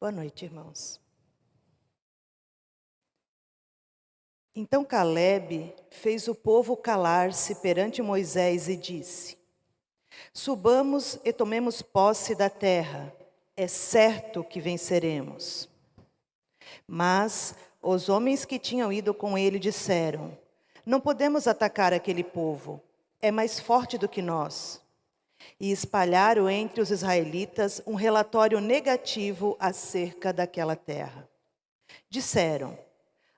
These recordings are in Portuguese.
Boa noite, irmãos. Então Calebe fez o povo calar-se perante Moisés e disse: Subamos e tomemos posse da terra, é certo que venceremos. Mas os homens que tinham ido com ele disseram: Não podemos atacar aquele povo, é mais forte do que nós. E espalharam entre os israelitas um relatório negativo acerca daquela terra. Disseram: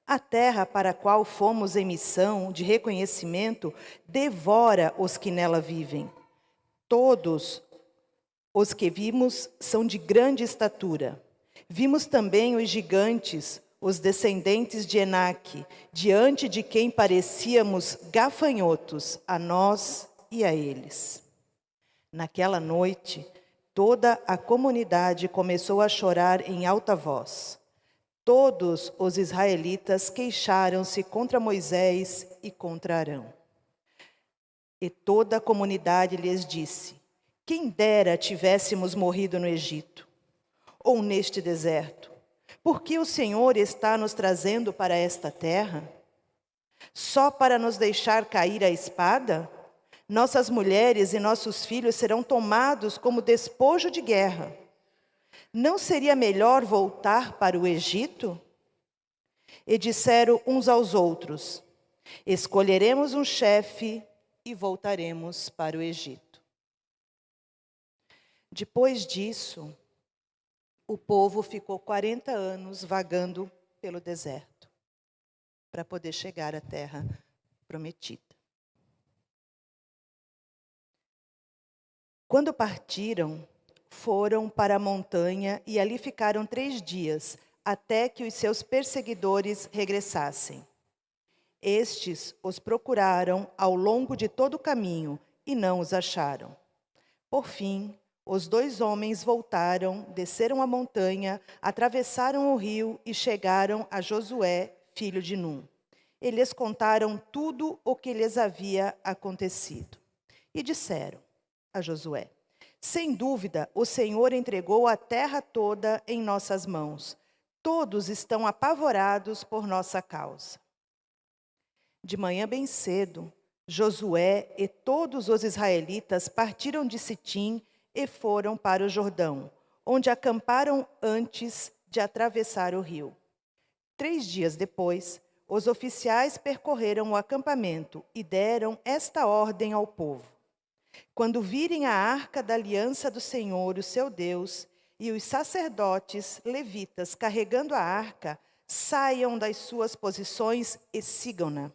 A terra para a qual fomos em missão de reconhecimento devora os que nela vivem. Todos os que vimos são de grande estatura. Vimos também os gigantes, os descendentes de Enaque, diante de quem parecíamos gafanhotos, a nós e a eles. Naquela noite, toda a comunidade começou a chorar em alta voz. Todos os israelitas queixaram-se contra Moisés e contra Arão. E toda a comunidade lhes disse: Quem dera tivéssemos morrido no Egito, ou neste deserto. Por que o Senhor está nos trazendo para esta terra? Só para nos deixar cair a espada? Nossas mulheres e nossos filhos serão tomados como despojo de guerra. Não seria melhor voltar para o Egito? E disseram uns aos outros: Escolheremos um chefe e voltaremos para o Egito. Depois disso, o povo ficou 40 anos vagando pelo deserto, para poder chegar à terra prometida. Quando partiram, foram para a montanha e ali ficaram 3 dias, até que os seus perseguidores regressassem. Estes os procuraram ao longo de todo o caminho e não os acharam. Por fim, os 2 homens voltaram, desceram a montanha, atravessaram o rio e chegaram a Josué, filho de Num. Eles contaram tudo o que lhes havia acontecido. E disseram a Josué: Sem dúvida, o Senhor entregou a terra toda em nossas mãos. Todos estão apavorados por nossa causa. De manhã bem cedo, Josué e todos os israelitas partiram de Sitim e foram para o Jordão, onde acamparam antes de atravessar o rio. 3 dias depois, os oficiais percorreram o acampamento e deram esta ordem ao povo: Quando virem a arca da aliança do Senhor, o seu Deus, e os sacerdotes levitas carregando a arca, saiam das suas posições e sigam-na.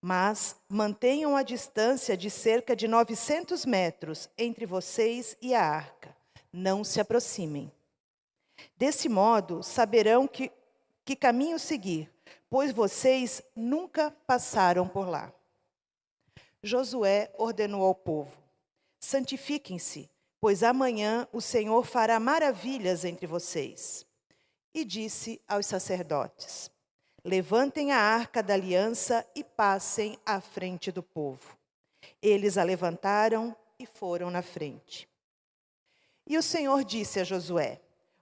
Mas mantenham a distância de cerca de 900 metros entre vocês e a arca. Não se aproximem. Desse modo, saberão que caminho seguir, pois vocês nunca passaram por lá. Josué ordenou ao povo: Santifiquem-se, pois amanhã o Senhor fará maravilhas entre vocês. E disse aos sacerdotes: Levantem a arca da aliança e passem à frente do povo. Eles a levantaram e foram na frente. E o Senhor disse a Josué: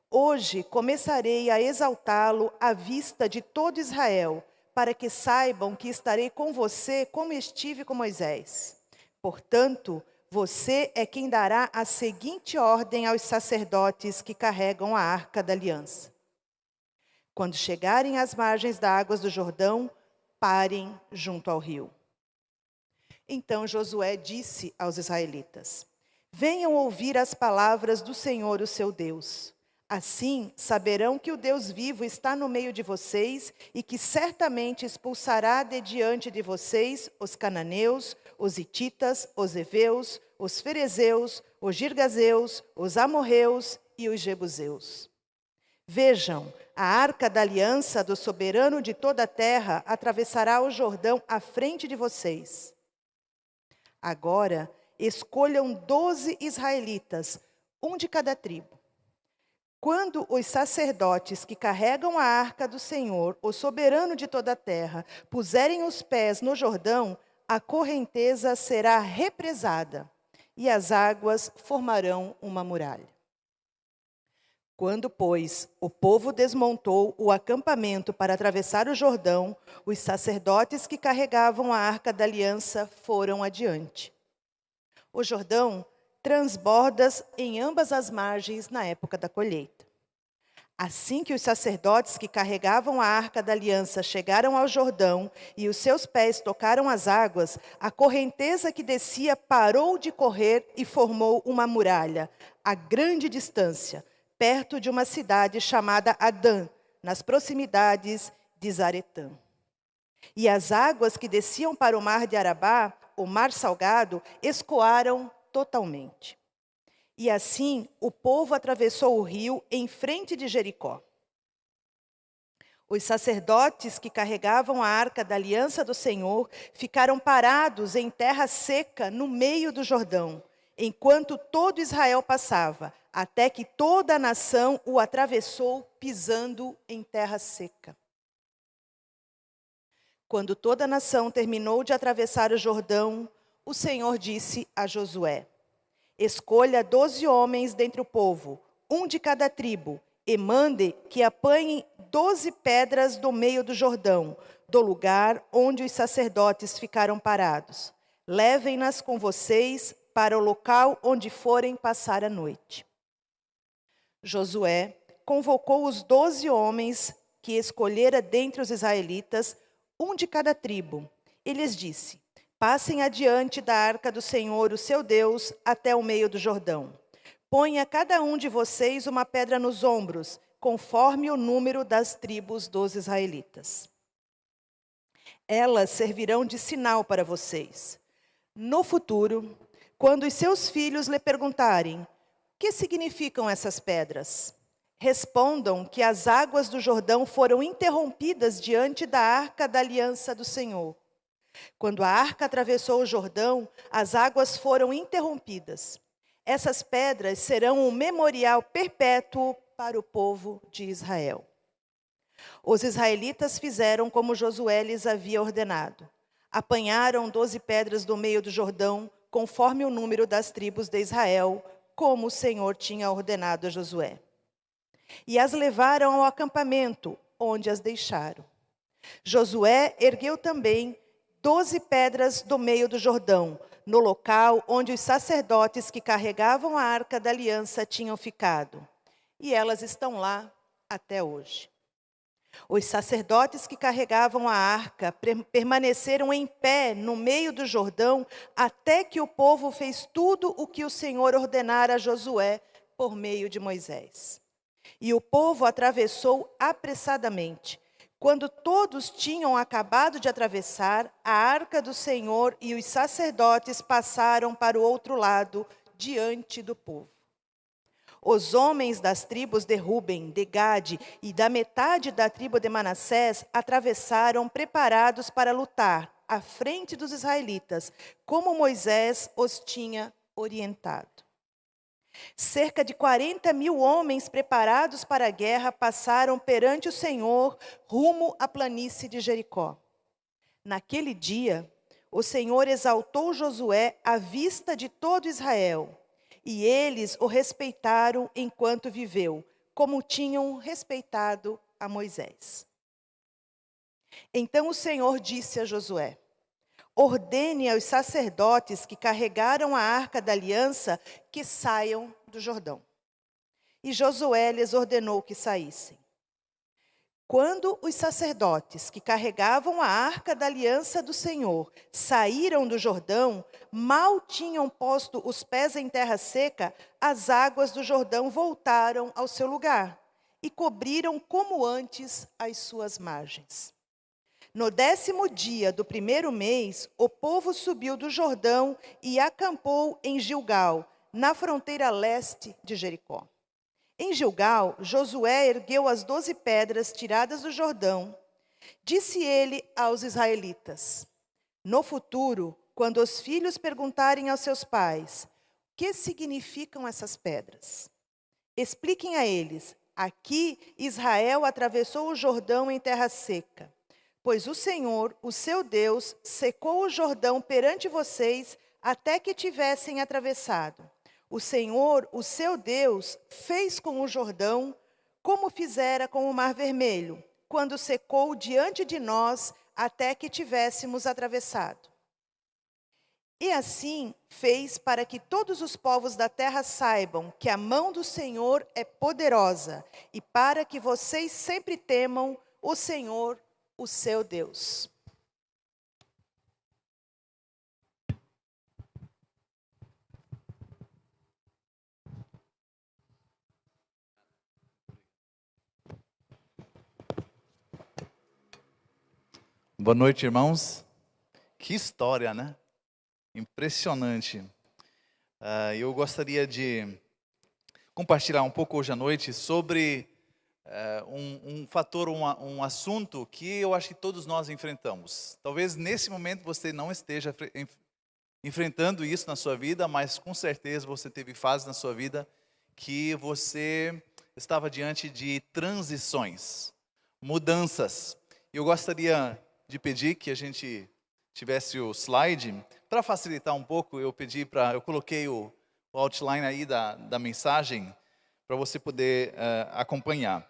Hoje começarei a exaltá-lo à vista de todo Israel, para que saibam que estarei com você como estive com Moisés. Portanto, você é quem dará a seguinte ordem aos sacerdotes que carregam a arca da aliança: Quando chegarem às margens das águas do Jordão, parem junto ao rio. Então Josué disse aos israelitas: Venham ouvir as palavras do Senhor, o seu Deus. Assim saberão que o Deus vivo está no meio de vocês e que certamente expulsará de diante de vocês os cananeus, os hititas, os heveus, os ferezeus, os girgazeus, os amorreus e os jebuseus. Vejam, a arca da aliança do soberano de toda a terra atravessará o Jordão à frente de vocês. Agora, escolham 12 israelitas, um de cada tribo. Quando os sacerdotes que carregam a arca do Senhor, o soberano de toda a terra, puserem os pés no Jordão, a correnteza será represada e as águas formarão uma muralha. Quando, pois, o povo desmontou o acampamento para atravessar o Jordão, os sacerdotes que carregavam a arca da aliança foram adiante. O Jordão transborda em ambas as margens na época da colheita. Assim que os sacerdotes que carregavam a arca da aliança chegaram ao Jordão e os seus pés tocaram as águas, a correnteza que descia parou de correr e formou uma muralha, a grande distância, perto de uma cidade chamada Adã, nas proximidades de Zaretã. E as águas que desciam para o mar de Arabá, o mar salgado, escoaram totalmente. E assim o povo atravessou o rio em frente de Jericó. Os sacerdotes que carregavam a arca da aliança do Senhor ficaram parados em terra seca no meio do Jordão, enquanto todo Israel passava, até que toda a nação o atravessou pisando em terra seca. Quando toda a nação terminou de atravessar o Jordão, o Senhor disse a Josué: escolha 12 homens dentre o povo, um de cada tribo, e mande que apanhem 12 pedras do meio do Jordão, do lugar onde os sacerdotes ficaram parados. Levem-nas com vocês para o local onde forem passar a noite. Josué convocou os 12 homens que escolhera dentre os israelitas, um de cada tribo. E lhes disse: passem adiante da arca do Senhor, o seu Deus, até o meio do Jordão. Ponha cada um de vocês uma pedra nos ombros, conforme o número das tribos dos israelitas. Elas servirão de sinal para vocês. No futuro, quando os seus filhos lhe perguntarem: o que significam essas pedras? Respondam que as águas do Jordão foram interrompidas diante da arca da aliança do Senhor. Quando a arca atravessou o Jordão, as águas foram interrompidas. Essas pedras serão um memorial perpétuo para o povo de Israel. Os israelitas fizeram como Josué lhes havia ordenado. Apanharam 12 pedras do meio do Jordão, conforme o número das tribos de Israel, como o Senhor tinha ordenado a Josué. E as levaram ao acampamento, onde as deixaram. Josué ergueu também 12 pedras do meio do Jordão, no local onde os sacerdotes que carregavam a arca da aliança tinham ficado. E elas estão lá até hoje. Os sacerdotes que carregavam a arca permaneceram em pé no meio do Jordão, até que o povo fez tudo o que o Senhor ordenara a Josué por meio de Moisés. E o povo atravessou apressadamente. Quando todos tinham acabado de atravessar, a arca do Senhor e os sacerdotes passaram para o outro lado, diante do povo. Os homens das tribos de Ruben, de Gade e da metade da tribo de Manassés atravessaram preparados para lutar, à frente dos israelitas, como Moisés os tinha orientado. Cerca de 40.000 homens preparados para a guerra passaram perante o Senhor, rumo à planície de Jericó. Naquele dia, o Senhor exaltou Josué à vista de todo Israel, e eles o respeitaram enquanto viveu, como tinham respeitado a Moisés. Então o Senhor disse a Josué: ordene aos sacerdotes que carregaram a arca da aliança que saiam do Jordão. E Josué lhes ordenou que saíssem. Quando os sacerdotes que carregavam a arca da aliança do Senhor saíram do Jordão, mal tinham posto os pés em terra seca, as águas do Jordão voltaram ao seu lugar e cobriram como antes as suas margens. No 10º dia do primeiro mês, o povo subiu do Jordão e acampou em Gilgal, na fronteira leste de Jericó. Em Gilgal, Josué ergueu as 12 pedras tiradas do Jordão. Disse ele aos israelitas: no futuro, quando os filhos perguntarem aos seus pais: o que significam essas pedras? Expliquem a eles: aqui Israel atravessou o Jordão em terra seca. Pois o Senhor, o seu Deus, secou o Jordão perante vocês até que tivessem atravessado. O Senhor, o seu Deus, fez com o Jordão como fizera com o Mar Vermelho, quando secou diante de nós até que tivéssemos atravessado. E assim fez para que todos os povos da terra saibam que a mão do Senhor é poderosa e para que vocês sempre temam o Senhor, o seu Deus. Boa noite, irmãos. Que história, né? Impressionante. Eu gostaria de compartilhar um pouco hoje à noite sobre um fator, um assunto que eu acho que todos nós enfrentamos. Talvez nesse momento você não esteja enfrentando isso na sua vida, mas com certeza você teve fases na sua vida que você estava diante de transições, mudanças. Eu gostaria de pedir que a gente tivesse o slide. Para facilitar um pouco, eu coloquei o outline aí da mensagem para você poder acompanhar.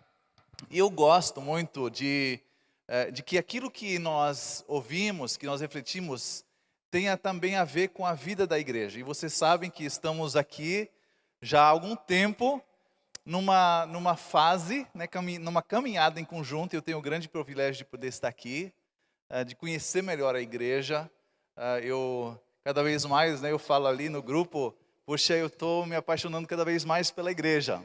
E eu gosto muito de que aquilo que nós ouvimos, que nós refletimos, tenha também a ver com a vida da igreja. E vocês sabem que estamos aqui já há algum tempo, numa fase, né, numa caminhada em conjunto. Eu tenho o grande privilégio de poder estar aqui, de conhecer melhor a igreja. Eu, cada vez mais, né, eu falo ali no grupo, poxa, eu estou me apaixonando cada vez mais pela igreja.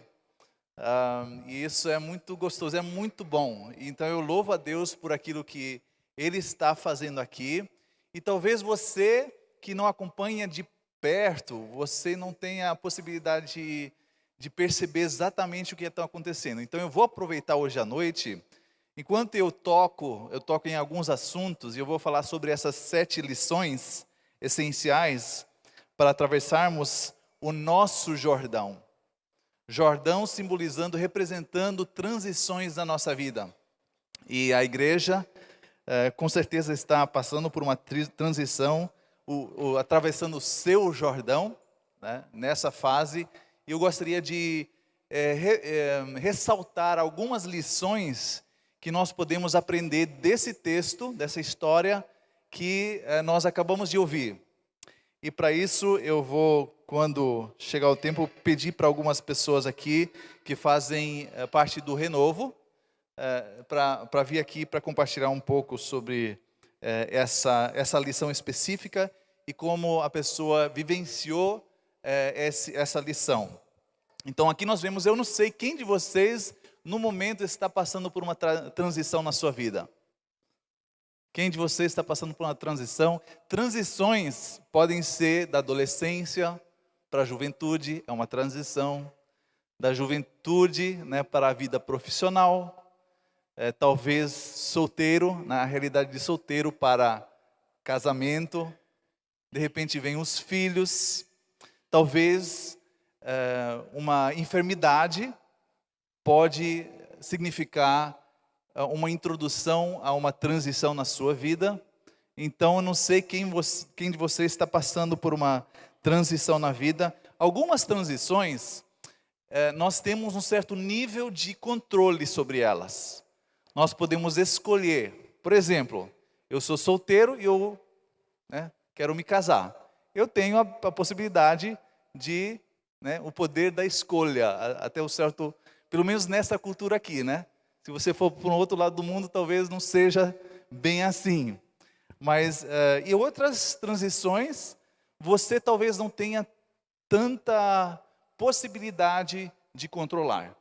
E isso é muito gostoso, é muito bom. Então eu louvo a Deus por aquilo que Ele está fazendo aqui. E talvez você que não acompanha de perto, você não tenha a possibilidade de perceber exatamente o que está acontecendo. Então eu vou aproveitar hoje à noite. Enquanto eu toco em alguns assuntos, e eu vou falar sobre essas 7 lições essenciais para atravessarmos o nosso Jordão. Jordão simbolizando, representando transições na nossa vida. E a igreja, com certeza, está passando por uma transição, atravessando o seu Jordão, né, nessa fase. E eu gostaria de ressaltar algumas lições que nós podemos aprender desse texto, dessa história que nós acabamos de ouvir. E para isso eu vou, quando chegar o tempo, pedir para algumas pessoas aqui que fazem parte do Renovo, para vir aqui para compartilhar um pouco sobre essa lição específica e como a pessoa vivenciou essa lição. Então aqui nós vemos, eu não sei quem de vocês no momento está passando por uma transição na sua vida. Quem de vocês está passando por uma transição? Transições podem ser da adolescência para a juventude, é uma transição. Da juventude, né, para a vida profissional. Talvez solteiro, na realidade de solteiro para casamento. De repente vem os filhos. Talvez uma enfermidade pode significar uma introdução a uma transição na sua vida. Então eu não sei quem de vocês está passando por uma transição na vida. Algumas transições, nós temos um certo nível de controle sobre elas. Nós podemos escolher. Por exemplo, eu sou solteiro e eu quero me casar. Eu tenho a possibilidade de, o poder da escolha, até o certo, pelo menos nessa cultura aqui, né? Se você for para um outro lado do mundo, talvez não seja bem assim. Mas, e outras transições, você talvez não tenha tanta possibilidade de controlar.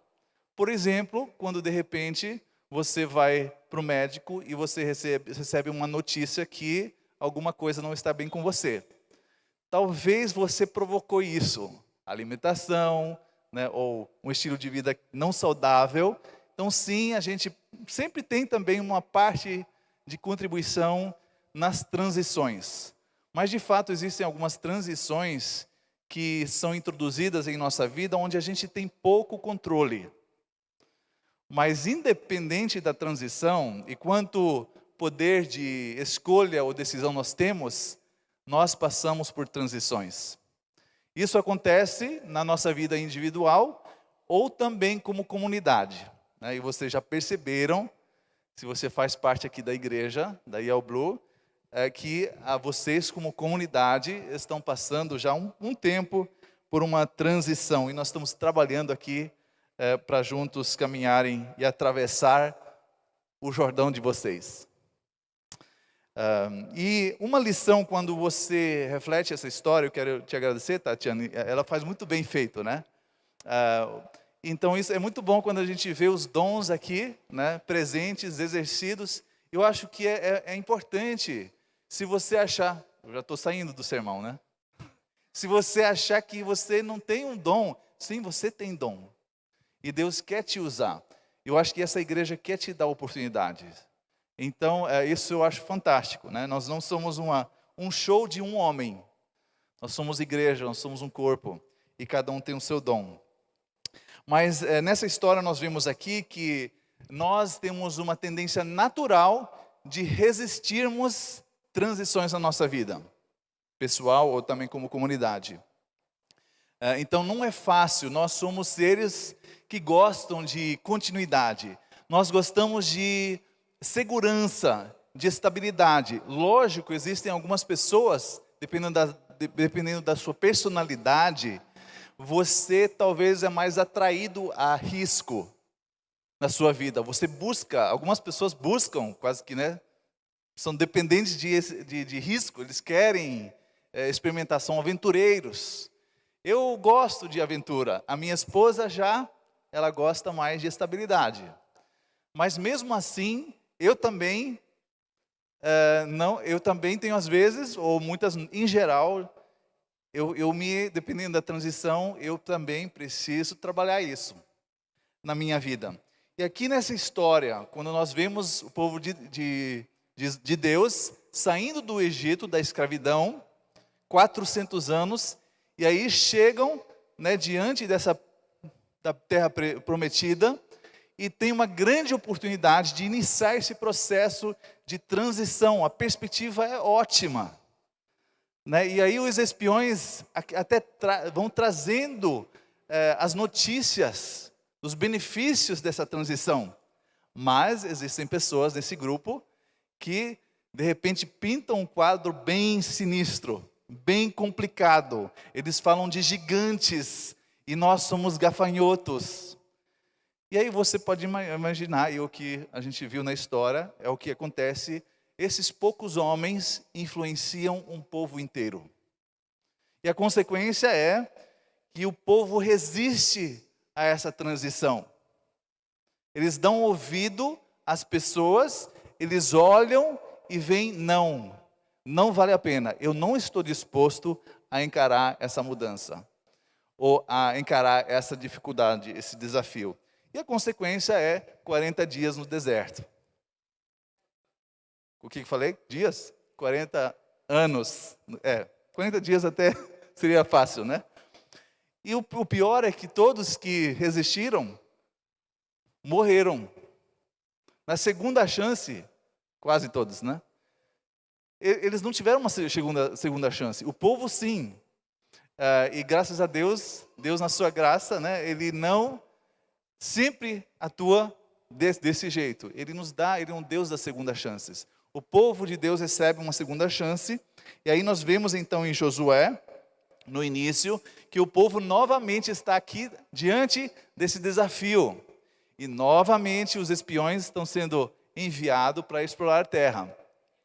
Por exemplo, quando de repente você vai para o médico e você recebe uma notícia que alguma coisa não está bem com você. Talvez você provocou isso, alimentação, ou um estilo de vida não saudável. Então sim, a gente sempre tem também uma parte de contribuição nas transições. Mas de fato existem algumas transições que são introduzidas em nossa vida onde a gente tem pouco controle. Mas independente da transição e quanto poder de escolha ou decisão nós temos, nós passamos por transições. Isso acontece na nossa vida individual ou também como comunidade, né? E vocês já perceberam, se você faz parte aqui da igreja, da Yale Blue, que vocês como comunidade estão passando já um tempo por uma transição. E nós estamos trabalhando aqui para juntos caminharem e atravessar o Jordão de vocês. E uma lição, quando você reflete essa história, eu quero te agradecer, Tatiana, ela faz muito bem feito, né? Então isso é muito bom quando a gente vê os dons aqui, né, presentes, exercidos. Eu acho que é importante, se você achar, eu já estou saindo do sermão, né? Se você achar que você não tem um dom, sim, você tem dom. E Deus quer te usar. Eu acho que essa igreja quer te dar oportunidades. Então, isso eu acho fantástico, né? Nós não somos um show de um homem. Nós somos igreja, nós somos um corpo. E cada um tem o seu dom. Mas nessa história nós vemos aqui que nós temos uma tendência natural de resistirmos transições na nossa vida, pessoal ou também como comunidade. Então não é fácil, nós somos seres que gostam de continuidade. Nós gostamos de segurança, de estabilidade. Lógico, existem algumas pessoas, dependendo da sua personalidade, você talvez é mais atraído a risco na sua vida. Você busca, algumas pessoas buscam, quase que, né? São dependentes de risco, eles querem experimentação, aventureiros. Eu gosto de aventura, a minha esposa ela gosta mais de estabilidade. Mas mesmo assim, eu também tenho às vezes, ou muitas, em geral, dependendo da transição, eu também preciso trabalhar isso na minha vida. E aqui nessa história, quando nós vemos o povo de Deus saindo do Egito, da escravidão, 400 anos, e aí chegam, né, diante da terra prometida, e tem uma grande oportunidade de iniciar esse processo de transição. A perspectiva é ótima, né? E aí os espiões até vão trazendo as notícias, os benefícios dessa transição. Mas existem pessoas nesse grupo que de repente pintam um quadro bem sinistro, bem complicado. Eles falam de gigantes e nós somos gafanhotos. E aí você pode imaginar, e o que a gente viu na história é o que acontece. Esses poucos homens influenciam um povo inteiro. E a consequência é que o povo resiste a essa transição. Eles dão ouvido às pessoas, eles olham e veem, não vale a pena. Eu não estou disposto a encarar essa mudança, ou a encarar essa dificuldade, esse desafio. E a consequência é 40 dias no deserto. O que eu falei? Dias? 40 anos. 40 dias até seria fácil, né? E o pior é que todos que resistiram morreram. Na segunda chance, quase todos, né? Eles não tiveram uma segunda chance. O povo sim. E graças a Deus, Deus na sua graça, né? Ele não sempre atua desse jeito. Ele é um Deus das segundas chances. O povo de Deus recebe uma segunda chance. E aí nós vemos então em Josué, no início, que o povo novamente está aqui diante desse desafio. E novamente os espiões estão sendo enviados para explorar a terra.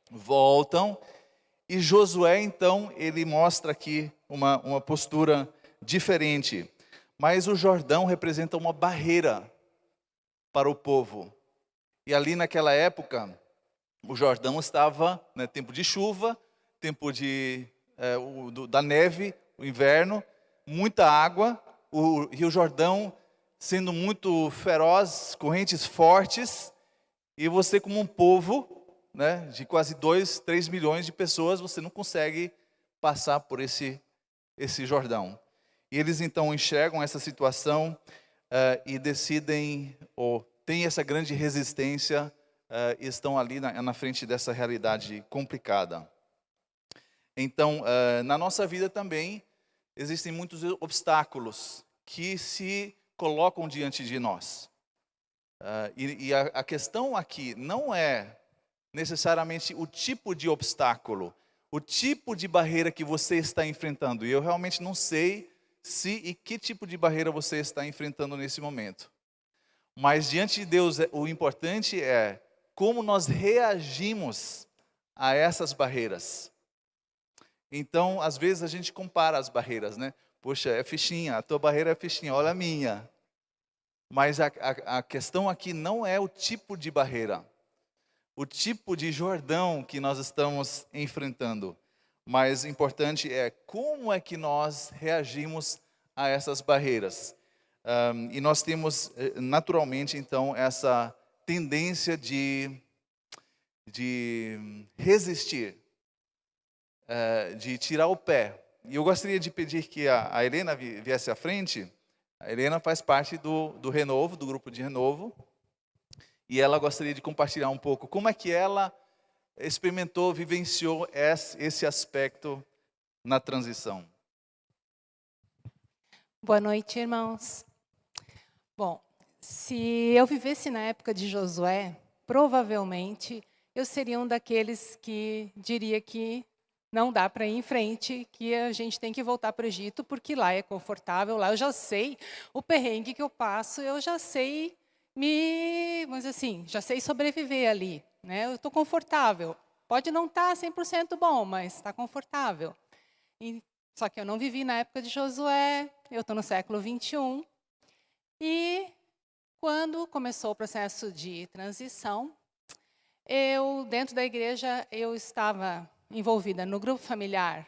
Voltam e Josué então ele mostra aqui uma postura diferente. Mas o Jordão representa uma barreira para o povo. E ali naquela época, o Jordão estava, né, tempo de chuva, tempo da neve, o inverno, muita água, o Rio Jordão sendo muito feroz, correntes fortes, e você como um povo, né, de quase 2, 3 milhões de pessoas, você não consegue passar por esse Jordão. E eles então enxergam essa situação e decidem, ou têm essa grande resistência, e estão ali na frente dessa realidade complicada. Então, na nossa vida também, existem muitos obstáculos que se colocam diante de nós. E a questão aqui não é necessariamente o tipo de obstáculo, o tipo de barreira que você está enfrentando. E eu realmente não sei se e que tipo de barreira você está enfrentando nesse momento. Mas diante de Deus, o importante é como nós reagimos a essas barreiras. Então, às vezes a gente compara as barreiras, né? Poxa, é fichinha, a tua barreira é fichinha, olha a minha. Mas a questão aqui não é o tipo de barreira, o tipo de Jordão que nós estamos enfrentando. Mas o importante é como é que nós reagimos a essas barreiras. E nós temos, naturalmente, então, essa tendência de resistir, de tirar o pé. E eu gostaria de pedir que a Helena viesse à frente. A Helena faz parte do Renovo, do grupo de Renovo. E ela gostaria de compartilhar um pouco como é que ela experimentou, vivenciou esse aspecto na transição. Boa noite, irmãos. Bom, se eu vivesse na época de Josué, provavelmente eu seria um daqueles que diria que não dá para ir em frente, que a gente tem que voltar para o Egito, porque lá é confortável, lá eu já sei o perrengue que eu passo, eu já sei mas assim, já sei sobreviver ali, né? Eu estou confortável. Pode não estar 100% bom, mas está confortável. Só que eu não vivi na época de Josué, eu estou no século 21. E quando começou o processo de transição, dentro da igreja, eu estava envolvida no grupo familiar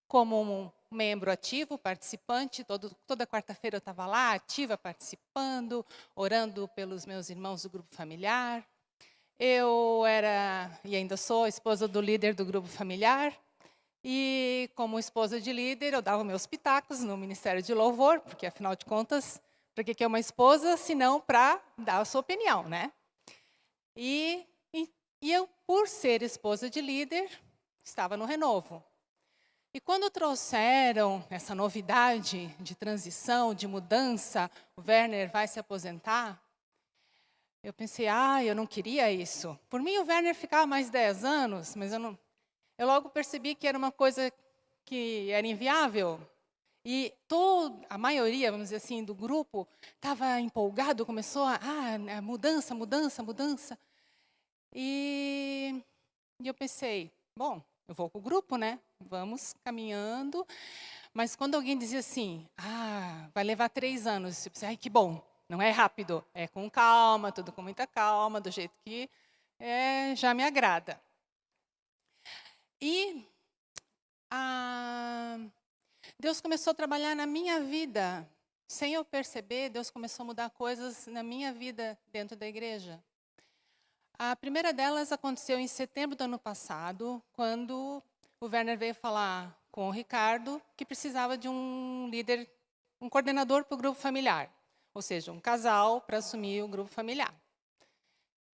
como um membro ativo, participante. Toda quarta-feira eu estava lá, ativa, participando, orando pelos meus irmãos do grupo familiar. Eu era, e ainda sou, esposa do líder do grupo familiar. E, como esposa de líder, eu dava meus pitacos no Ministério de Louvor, porque, afinal de contas, para que é uma esposa, se não para dar a sua opinião, né? E eu, por ser esposa de líder, estava no Renovo. E quando trouxeram essa novidade de transição, de mudança, o Werner vai se aposentar, eu pensei, eu não queria isso. Por mim, o Werner ficava mais 10 anos, mas eu logo percebi que era uma coisa que era inviável. E a maioria, vamos dizer assim, do grupo estava empolgado, começou mudança, mudança, mudança. E eu pensei, bom, eu vou com o grupo, né? Vamos caminhando. Mas quando alguém dizia assim, vai levar 3 anos, eu pensei, que bom, não é rápido, é com calma, tudo com muita calma, do jeito que já me agrada. E Deus começou a trabalhar na minha vida. Sem eu perceber, Deus começou a mudar coisas na minha vida dentro da igreja. A primeira delas aconteceu em setembro do ano passado, quando o Werner veio falar com o Ricardo que precisava de um líder, um coordenador para o grupo familiar. Ou seja, um casal para assumir o grupo familiar.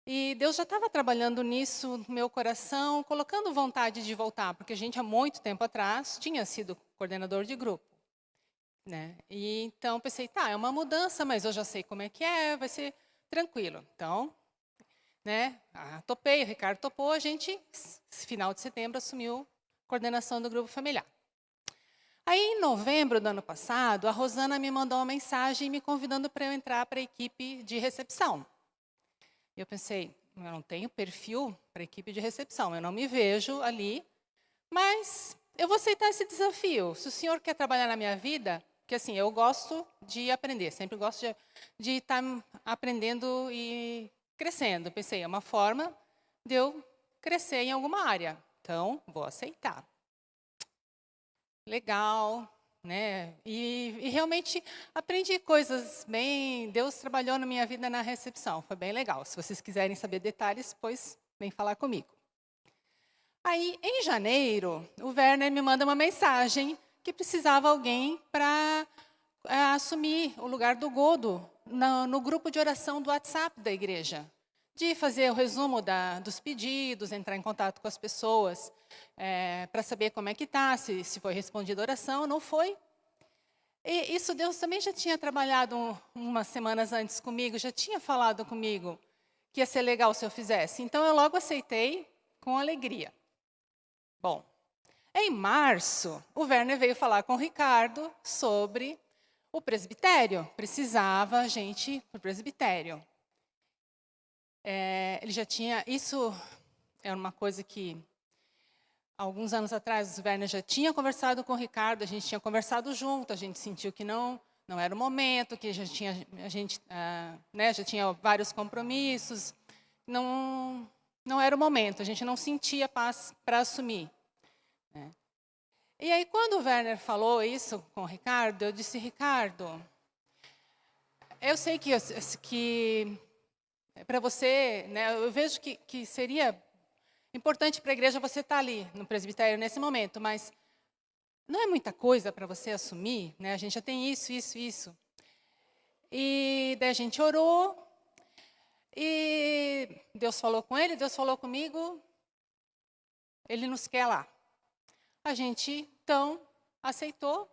E Deus já estava trabalhando nisso no meu coração, colocando vontade de voltar, porque a gente, há muito tempo atrás, tinha sido coordenador de grupo. Né? E então, pensei, é uma mudança, mas eu já sei como é que vai ser tranquilo. Então, né, topei, o Ricardo topou, a gente, final de setembro, assumiu a coordenação do grupo familiar. Aí, em novembro do ano passado, a Rosana me mandou uma mensagem me convidando para eu entrar para a equipe de recepção. E eu pensei, eu não tenho perfil para a equipe de recepção, eu não me vejo ali, mas eu vou aceitar esse desafio. Se o senhor quer trabalhar na minha vida, porque assim, eu gosto de aprender, sempre gosto de estar aprendendo e crescendo. Pensei, é uma forma de eu crescer em alguma área, então vou aceitar. Legal, né? E realmente aprendi coisas bem. Deus trabalhou na minha vida na recepção, foi bem legal. Se vocês quiserem saber detalhes, pois vem falar comigo. Aí, em janeiro, o Werner me manda uma mensagem que precisava alguém para assumir o lugar do Godo no grupo de oração do WhatsApp da igreja. De fazer o resumo dos pedidos, entrar em contato com as pessoas, para saber como é que está, se foi respondida a oração ou não foi. E isso Deus também já tinha trabalhado umas semanas antes comigo, já tinha falado comigo que ia ser legal se eu fizesse. Então eu logo aceitei com alegria. Bom, em março, o Werner veio falar com o Ricardo sobre o presbitério. Precisava a gente ir para o presbitério. Ele já tinha... Isso é uma coisa que, alguns anos atrás, o Werner já tinha conversado com o Ricardo, a gente tinha conversado junto, a gente sentiu que não era o momento, que já tinha, já tinha vários compromissos, não era o momento, a gente não sentia paz para assumir. Né? E aí, quando o Werner falou isso com o Ricardo, eu disse, Ricardo, eu sei que para você, né, eu vejo que seria importante para a igreja você estar ali no presbitério nesse momento, mas não é muita coisa para você assumir, né? A gente já tem isso. E daí a gente orou, e Deus falou com ele, Deus falou comigo, ele nos quer lá. A gente, então, aceitou.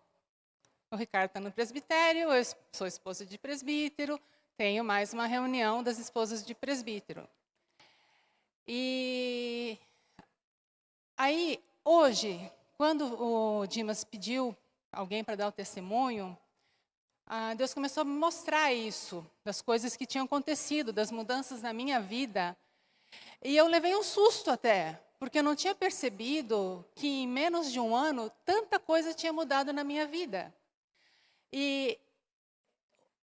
O Ricardo está no presbitério, eu sou esposa de presbítero, tenho mais uma reunião das esposas de presbítero. E aí, hoje, quando o Dimas pediu alguém para dar o testemunho, Deus começou a me mostrar isso, das coisas que tinham acontecido, das mudanças na minha vida. E eu levei um susto até, porque eu não tinha percebido que em menos de um ano, tanta coisa tinha mudado na minha vida. E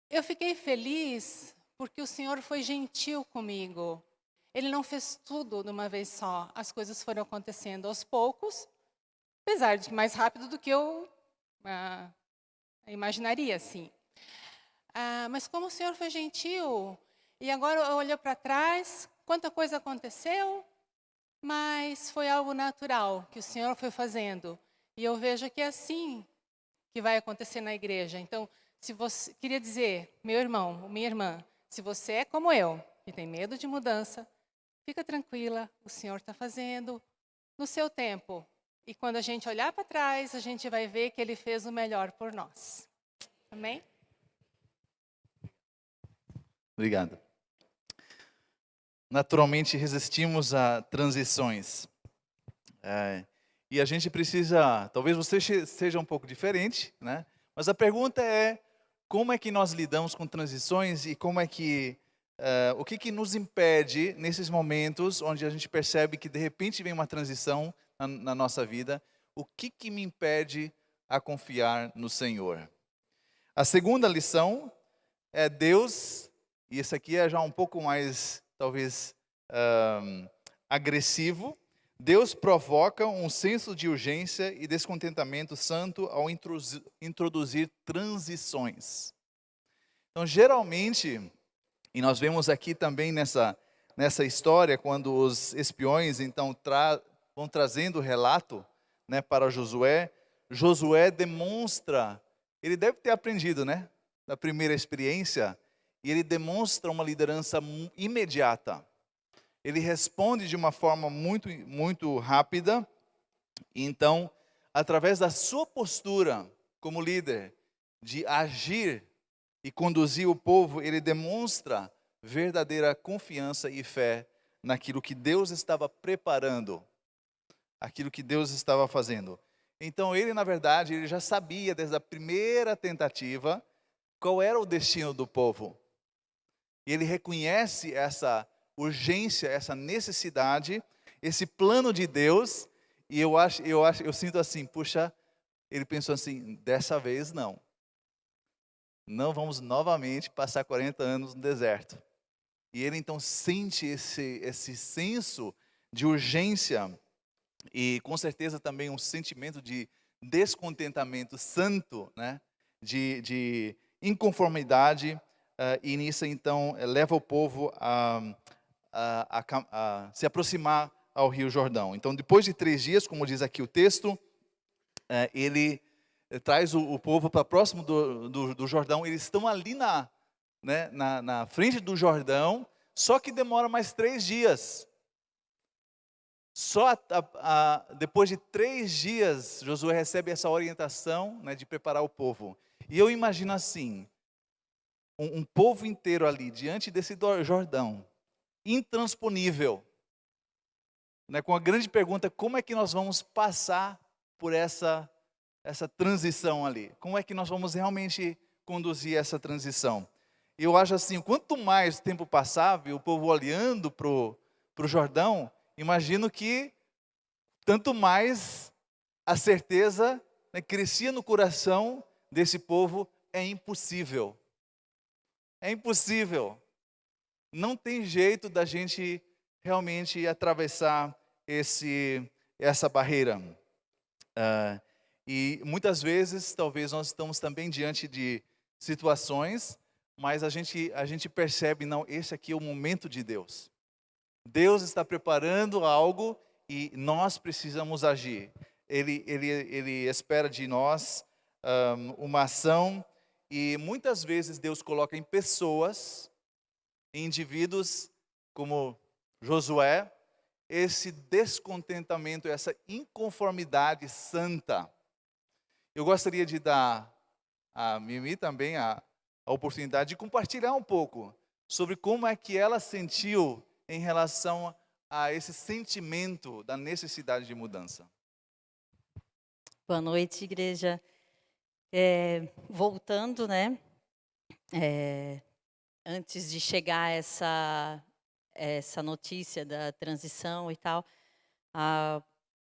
eu fiquei feliz porque o Senhor foi gentil comigo. Ele não fez tudo de uma vez só. As coisas foram acontecendo aos poucos, apesar de mais rápido do que eu imaginaria, assim. Mas como o Senhor foi gentil, e agora eu olho para trás, quanta coisa aconteceu, mas foi algo natural que o Senhor foi fazendo. E eu vejo que é assim que vai acontecer na igreja. Então, se você queria dizer, meu irmão, minha irmã, se você é como eu, que tem medo de mudança, fica tranquila, o Senhor está fazendo no seu tempo. E quando a gente olhar para trás, a gente vai ver que Ele fez o melhor por nós. Amém? Obrigado. Naturalmente resistimos a transições. E a gente precisa, talvez você seja um pouco diferente, né? Mas a pergunta é, como é que nós lidamos com transições e como é que, o que nos impede nesses momentos onde a gente percebe que de repente vem uma transição na nossa vida, o que me impede a confiar no Senhor? A segunda lição é Deus, e isso aqui é já um pouco mais, talvez, agressivo. Deus provoca um senso de urgência e descontentamento santo ao introduzir transições. Então, geralmente, e nós vemos aqui também nessa história, quando os espiões então vão trazendo o relato, né, para Josué, Josué demonstra, ele deve ter aprendido, né, da primeira experiência, e ele demonstra uma liderança imediata. Ele responde de uma forma muito, muito rápida. Então, através da sua postura como líder, de agir e conduzir o povo, ele demonstra verdadeira confiança e fé naquilo que Deus estava preparando, aquilo que Deus estava fazendo. Então, ele, na verdade, ele já sabia desde a primeira tentativa qual era o destino do povo. E ele reconhece essa urgência, essa necessidade, esse plano de Deus, e eu sinto assim, puxa, ele pensou assim, dessa vez não vamos novamente passar 40 anos no deserto. E ele então sente esse senso de urgência, e com certeza também um sentimento de descontentamento santo, né? de inconformidade, e nisso então leva o povo a se aproximar ao Rio Jordão. Então, depois de 3 dias, como diz aqui o texto, ele traz o povo para próximo do Jordão. Eles estão ali na frente do Jordão, só que demora mais 3 dias. Só depois de 3 dias, Josué recebe essa orientação, né, de preparar o povo. E eu imagino assim, um povo inteiro ali, diante desse Jordão, intransponível, né, com a grande pergunta, como é que nós vamos passar por essa transição ali? Como é que nós vamos realmente conduzir essa transição? Eu acho assim, quanto mais o tempo passava e o povo olhando para o Jordão, imagino que tanto mais a certeza, né, crescia no coração desse povo, é impossível. É impossível. Não tem jeito da gente realmente atravessar essa barreira. E muitas vezes, talvez nós estamos também diante de situações, mas a gente percebe, não, esse aqui é o momento de Deus. Deus está preparando algo e nós precisamos agir. Ele espera de nós uma ação, e muitas vezes Deus coloca em pessoas, em indivíduos como Josué, esse descontentamento, essa inconformidade santa. Eu gostaria de dar a Mimi também a oportunidade de compartilhar um pouco sobre como é que ela sentiu em relação a esse sentimento da necessidade de mudança. Boa noite, igreja. Voltando, né? Antes de chegar essa notícia da transição e tal,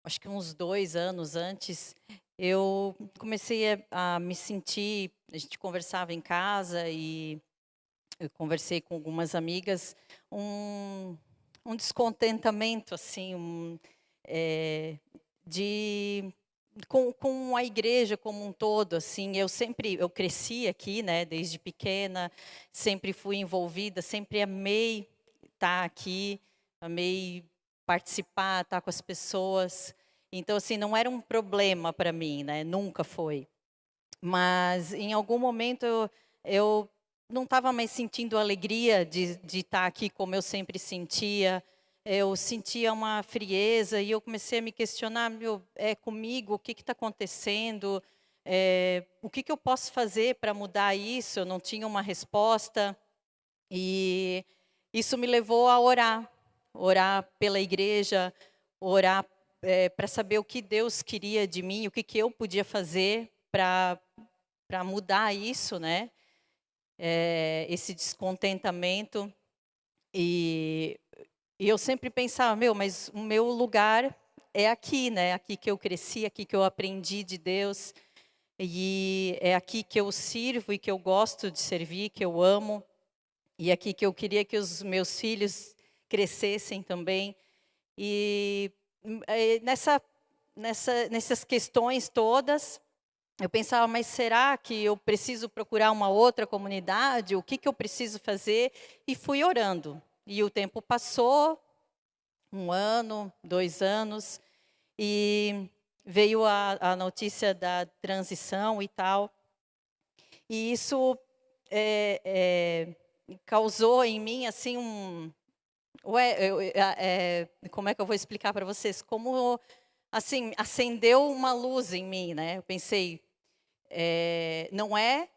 acho que uns 2 anos antes, eu comecei a me sentir. A gente conversava em casa e eu conversei com algumas amigas, um descontentamento assim, com a igreja como um todo, assim. Eu cresci aqui, né, desde pequena, sempre fui envolvida, sempre amei estar aqui, amei participar, estar com as pessoas. Então, assim, não era um problema para mim, né, nunca foi. Mas, em algum momento, eu não estava mais sentindo alegria de estar aqui como eu sempre sentia. Eu sentia uma frieza e eu comecei a me questionar, é comigo, o que está acontecendo? O que eu posso fazer para mudar isso? Eu não tinha uma resposta. E isso me levou a orar pela igreja, orar para saber o que Deus queria de mim, o que eu podia fazer para mudar isso, né? Esse descontentamento. E eu sempre pensava, mas o meu lugar é aqui, né? Aqui que eu cresci, aqui que eu aprendi de Deus. E é aqui que eu sirvo e que eu gosto de servir, que eu amo. E aqui que eu queria que os meus filhos crescessem também. E nessas questões todas, eu pensava, mas será que eu preciso procurar uma outra comunidade? O que eu preciso fazer? E fui orando. E o tempo passou, 1 ano, 2 anos, e veio a notícia da transição e tal. E isso causou em mim, assim, como é que eu vou explicar para vocês? Como, assim, acendeu uma luz em mim, né? Eu pensei, não é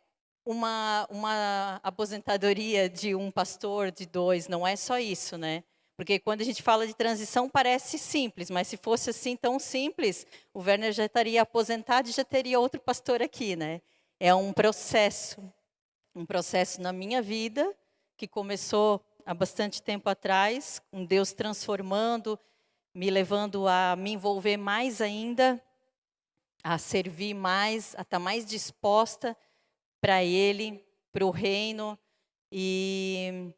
uma aposentadoria de um pastor, de 2, não é só isso, né? Porque quando a gente fala de transição parece simples, mas se fosse assim tão simples, o Werner já estaria aposentado e já teria outro pastor aqui, né? É um processo na minha vida que começou há bastante tempo atrás, com Deus transformando, me levando a me envolver mais ainda, a servir mais, a estar mais disposta para Ele, para o reino, e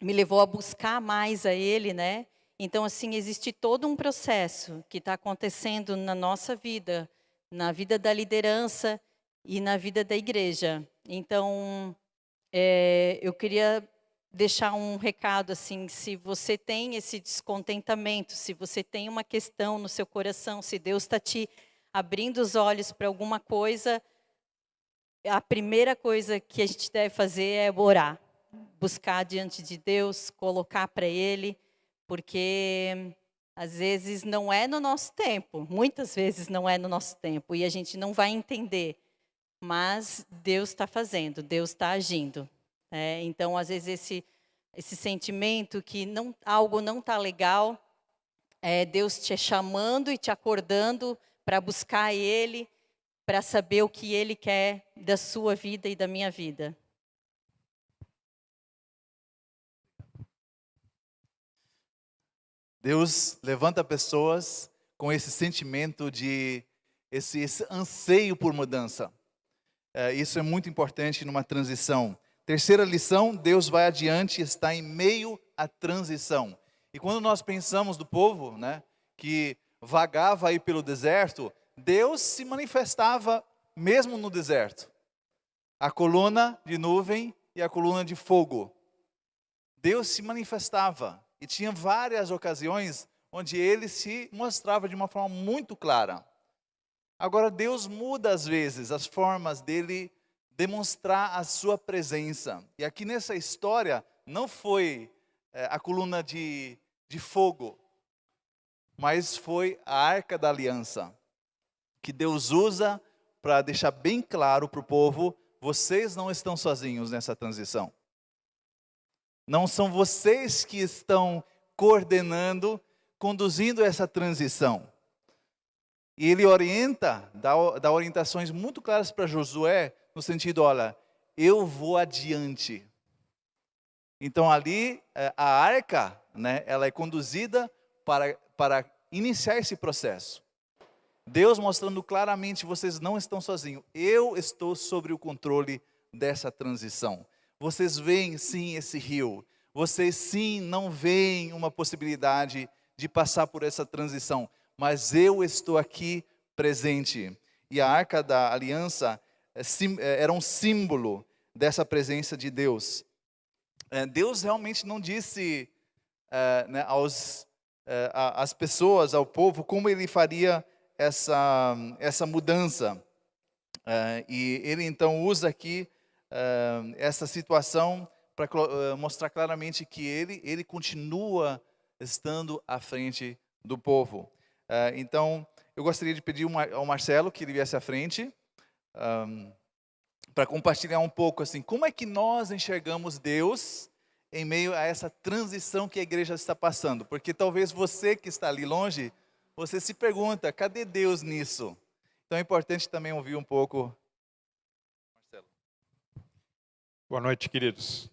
me levou a buscar mais a Ele, né? Então, assim, existe todo um processo que está acontecendo na nossa vida, na vida da liderança e na vida da igreja. Então, eu queria deixar um recado, assim, se você tem esse descontentamento, se você tem uma questão no seu coração, se Deus está te abrindo os olhos para alguma coisa, a primeira coisa que a gente deve fazer é orar, buscar diante de Deus, colocar para Ele, porque às vezes não é no nosso tempo, muitas vezes não é no nosso tempo, e a gente não vai entender mas Deus está fazendo, Deus está agindo. Então, às vezes, esse sentimento que algo não está legal, é Deus te chamando e te acordando para buscar Ele, para saber o que Ele quer da sua vida e da minha vida. Deus levanta pessoas com esse sentimento esse anseio por mudança. Isso é muito importante numa transição. Terceira lição, Deus vai adiante e está em meio à transição. E quando nós pensamos do povo, né, que vagava aí pelo deserto, Deus se manifestava mesmo no deserto. A coluna de nuvem e a coluna de fogo. Deus se manifestava. E tinha várias ocasiões onde ele se mostrava de uma forma muito clara. Agora, Deus muda às vezes as formas dele demonstrar a sua presença. E aqui nessa história, não foi a coluna de fogo, mas foi a Arca da Aliança, que Deus usa para deixar bem claro para o povo: vocês não estão sozinhos nessa transição. Não são vocês que estão coordenando, conduzindo essa transição. E ele dá orientações muito claras para Josué, no sentido, olha, eu vou adiante. Então ali, a arca, né, ela é conduzida para iniciar esse processo. Deus mostrando claramente, vocês não estão sozinhos. Eu estou sobre o controle dessa transição. Vocês veem sim esse rio. Vocês sim não veem uma possibilidade de passar por essa transição. Mas eu estou aqui presente. E a Arca da Aliança era um símbolo dessa presença de Deus. Deus realmente não disse né, às pessoas, ao povo, como ele faria essa mudança. E ele então usa aqui essa situação para mostrar claramente que ele continua estando à frente do povo. Então, eu gostaria de pedir ao Marcelo que ele viesse à frente, para compartilhar um pouco assim, como é que nós enxergamos Deus em meio a essa transição que a igreja está passando. Porque talvez você que está ali longe, você se pergunta, cadê Deus nisso? Então é importante também ouvir um pouco. Marcelo. Boa noite, queridos.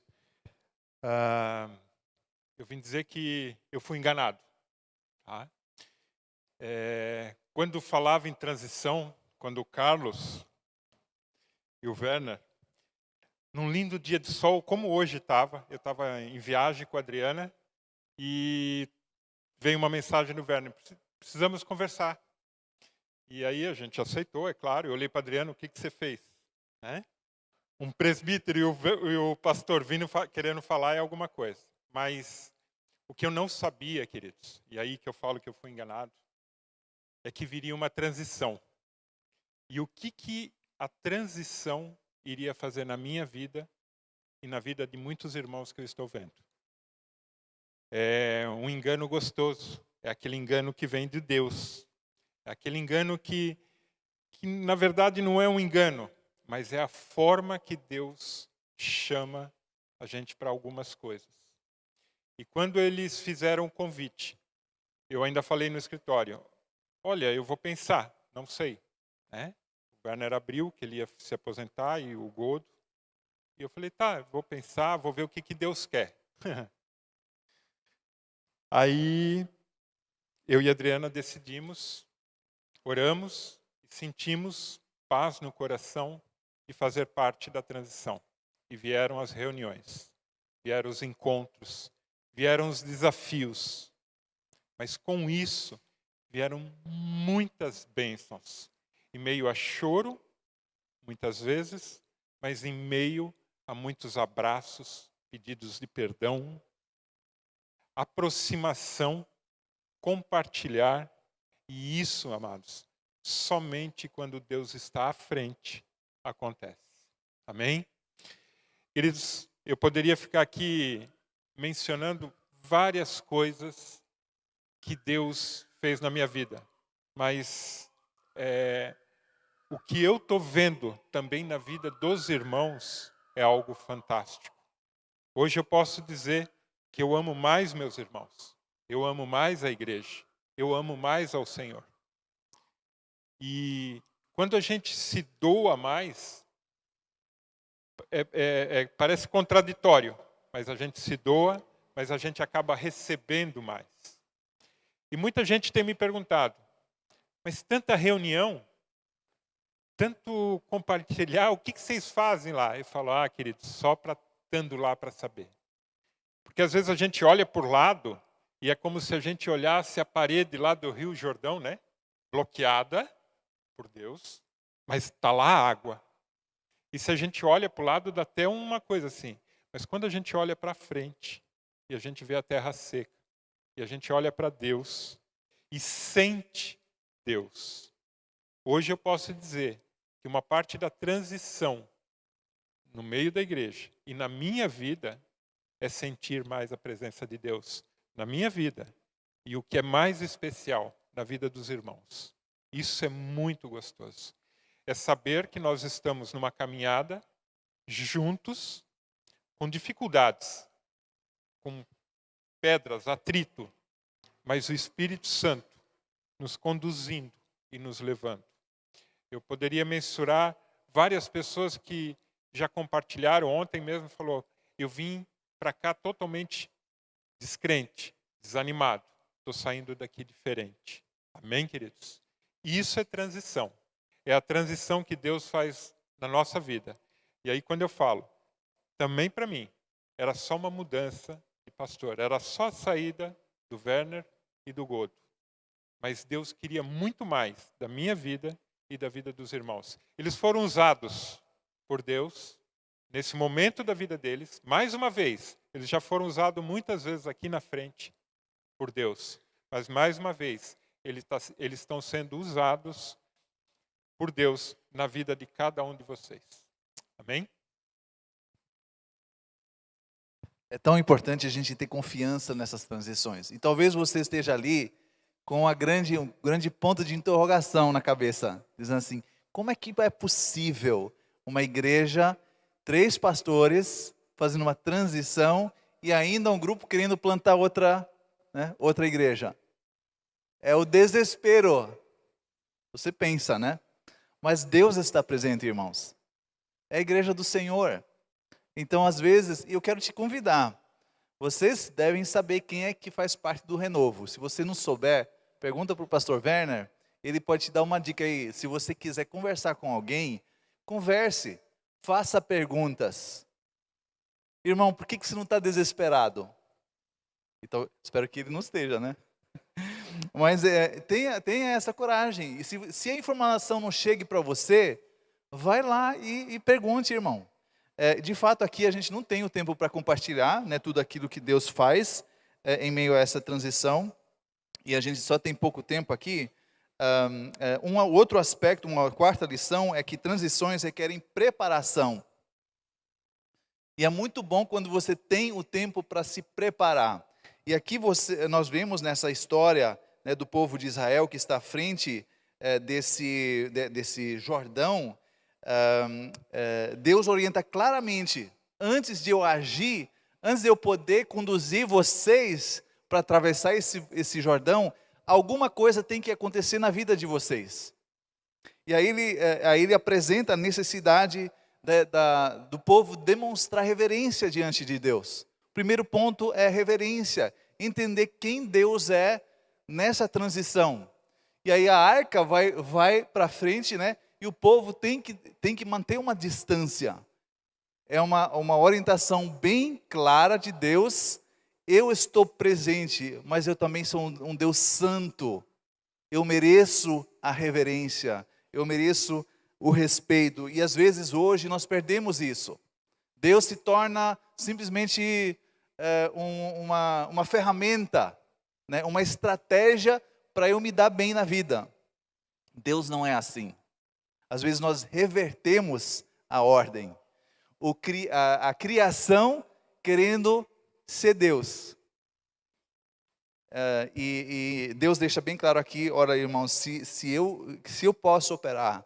Eu vim dizer que eu fui enganado. Tá? Quando falava em transição, quando o Carlos e o Werner, num lindo dia de sol, como hoje estava, eu estava em viagem com a Adriana e veio uma mensagem do Werner, precisamos conversar. E aí a gente aceitou, é claro, eu olhei para a Adriana, o que você fez? Né? Um presbítero e o pastor vindo querendo falar é alguma coisa. Mas o que eu não sabia, queridos, e aí que eu falo que eu fui enganado, é que viria uma transição. E o que a transição iria fazer na minha vida e na vida de muitos irmãos que eu estou vendo? É um engano gostoso, é aquele engano que vem de Deus. É aquele engano que na verdade não é um engano, mas é a forma que Deus chama a gente para algumas coisas. E quando eles fizeram o convite, eu ainda falei no escritório, olha, eu vou pensar, não sei. Né? O Werner abriu que ele ia se aposentar e o Godo. E eu falei, tá, vou pensar, vou ver o que Deus quer. Aí eu e a Adriana decidimos, oramos e sentimos paz no coração de fazer parte da transição. E vieram as reuniões, vieram os encontros, vieram os desafios. Mas com isso, vieram muitas bênçãos. Em meio a choro, muitas vezes, mas em meio a muitos abraços, pedidos de perdão, aproximação, compartilhar. E isso, amados, somente quando Deus está à frente acontece. Amém? Queridos, eu poderia ficar aqui mencionando várias coisas que Deus fez na minha vida, mas o que eu estou vendo também na vida dos irmãos é algo fantástico. Hoje eu posso dizer que eu amo mais meus irmãos, eu amo mais a igreja, eu amo mais ao Senhor. E quando a gente se doa mais, parece contraditório, mas a gente se doa, mas a gente acaba recebendo mais. E muita gente tem me perguntado, mas tanta reunião, tanto compartilhar, o que vocês fazem lá? Eu falo, querido, só estando lá para saber. Porque às vezes a gente olha por lado e é como se a gente olhasse a parede lá do Rio Jordão, né? Bloqueada por Deus, mas está lá a água. E se a gente olha para o lado, dá até uma coisa assim. Mas quando a gente olha para frente e a gente vê a terra seca, e a gente olha para Deus e sente Deus. Hoje eu posso dizer que uma parte da transição no meio da igreja e na minha vida é sentir mais a presença de Deus na minha vida e o que é mais especial na vida dos irmãos. Isso é muito gostoso. É saber que nós estamos numa caminhada juntos, com dificuldades, com pedras, atrito, mas o Espírito Santo nos conduzindo e nos levando. Eu poderia mensurar várias pessoas que já compartilharam, ontem mesmo falou, eu vim para cá totalmente descrente, desanimado, estou saindo daqui diferente. Amém, queridos? Isso é transição. É a transição que Deus faz na nossa vida. E aí quando eu falo, também para mim, era só uma mudança de pastor, era só a saída do Werner e do Godo. Mas Deus queria muito mais da minha vida e da vida dos irmãos. Eles foram usados por Deus nesse momento da vida deles. Mais uma vez, eles já foram usados muitas vezes aqui na frente por Deus. Mas mais uma vez, eles estão sendo usados por Deus na vida de cada um de vocês. Amém? É tão importante a gente ter confiança nessas transições. E talvez você esteja ali com um grande ponto de interrogação na cabeça, dizendo assim, como é que é possível uma igreja, 3 pastores fazendo uma transição e ainda um grupo querendo plantar outra igreja? É o desespero. Você pensa, né? Mas Deus está presente, irmãos. É a igreja do Senhor. Então, às vezes, eu quero te convidar. Vocês devem saber quem é que faz parte do Renovo. Se você não souber, pergunta para o pastor Werner. Ele pode te dar uma dica aí. Se você quiser conversar com alguém, converse. Faça perguntas. Irmão, por que você não está desesperado? Então, espero que ele não esteja, né? Mas tenha essa coragem. E se a informação não chegue para você, vai lá e pergunte, irmão. De fato, aqui a gente não tem o tempo para compartilhar, né, tudo aquilo que Deus faz em meio a essa transição. E a gente só tem pouco tempo aqui. Outro aspecto, uma quarta lição, é que transições requerem preparação. E é muito bom quando você tem o tempo para se preparar. E aqui nós vemos nessa história, né, do povo de Israel que está à frente desse Jordão. Deus orienta claramente, antes de eu agir, antes de eu poder conduzir vocês para atravessar esse Jordão, alguma coisa tem que acontecer na vida de vocês. E aí ele apresenta a necessidade do povo demonstrar reverência diante de Deus. O primeiro ponto é reverência, entender quem Deus é nessa transição. E aí a arca vai para frente, né? E o povo tem que manter uma distância. É uma orientação bem clara de Deus. Eu estou presente, mas eu também sou um Deus santo. Eu mereço a reverência. Eu mereço o respeito. E às vezes hoje nós perdemos isso. Deus se torna simplesmente uma ferramenta, né? Uma estratégia para eu me dar bem na vida. Deus não é assim. Às vezes nós revertemos a ordem. A criação querendo ser Deus. E Deus deixa bem claro aqui, ora irmãos, se eu posso operar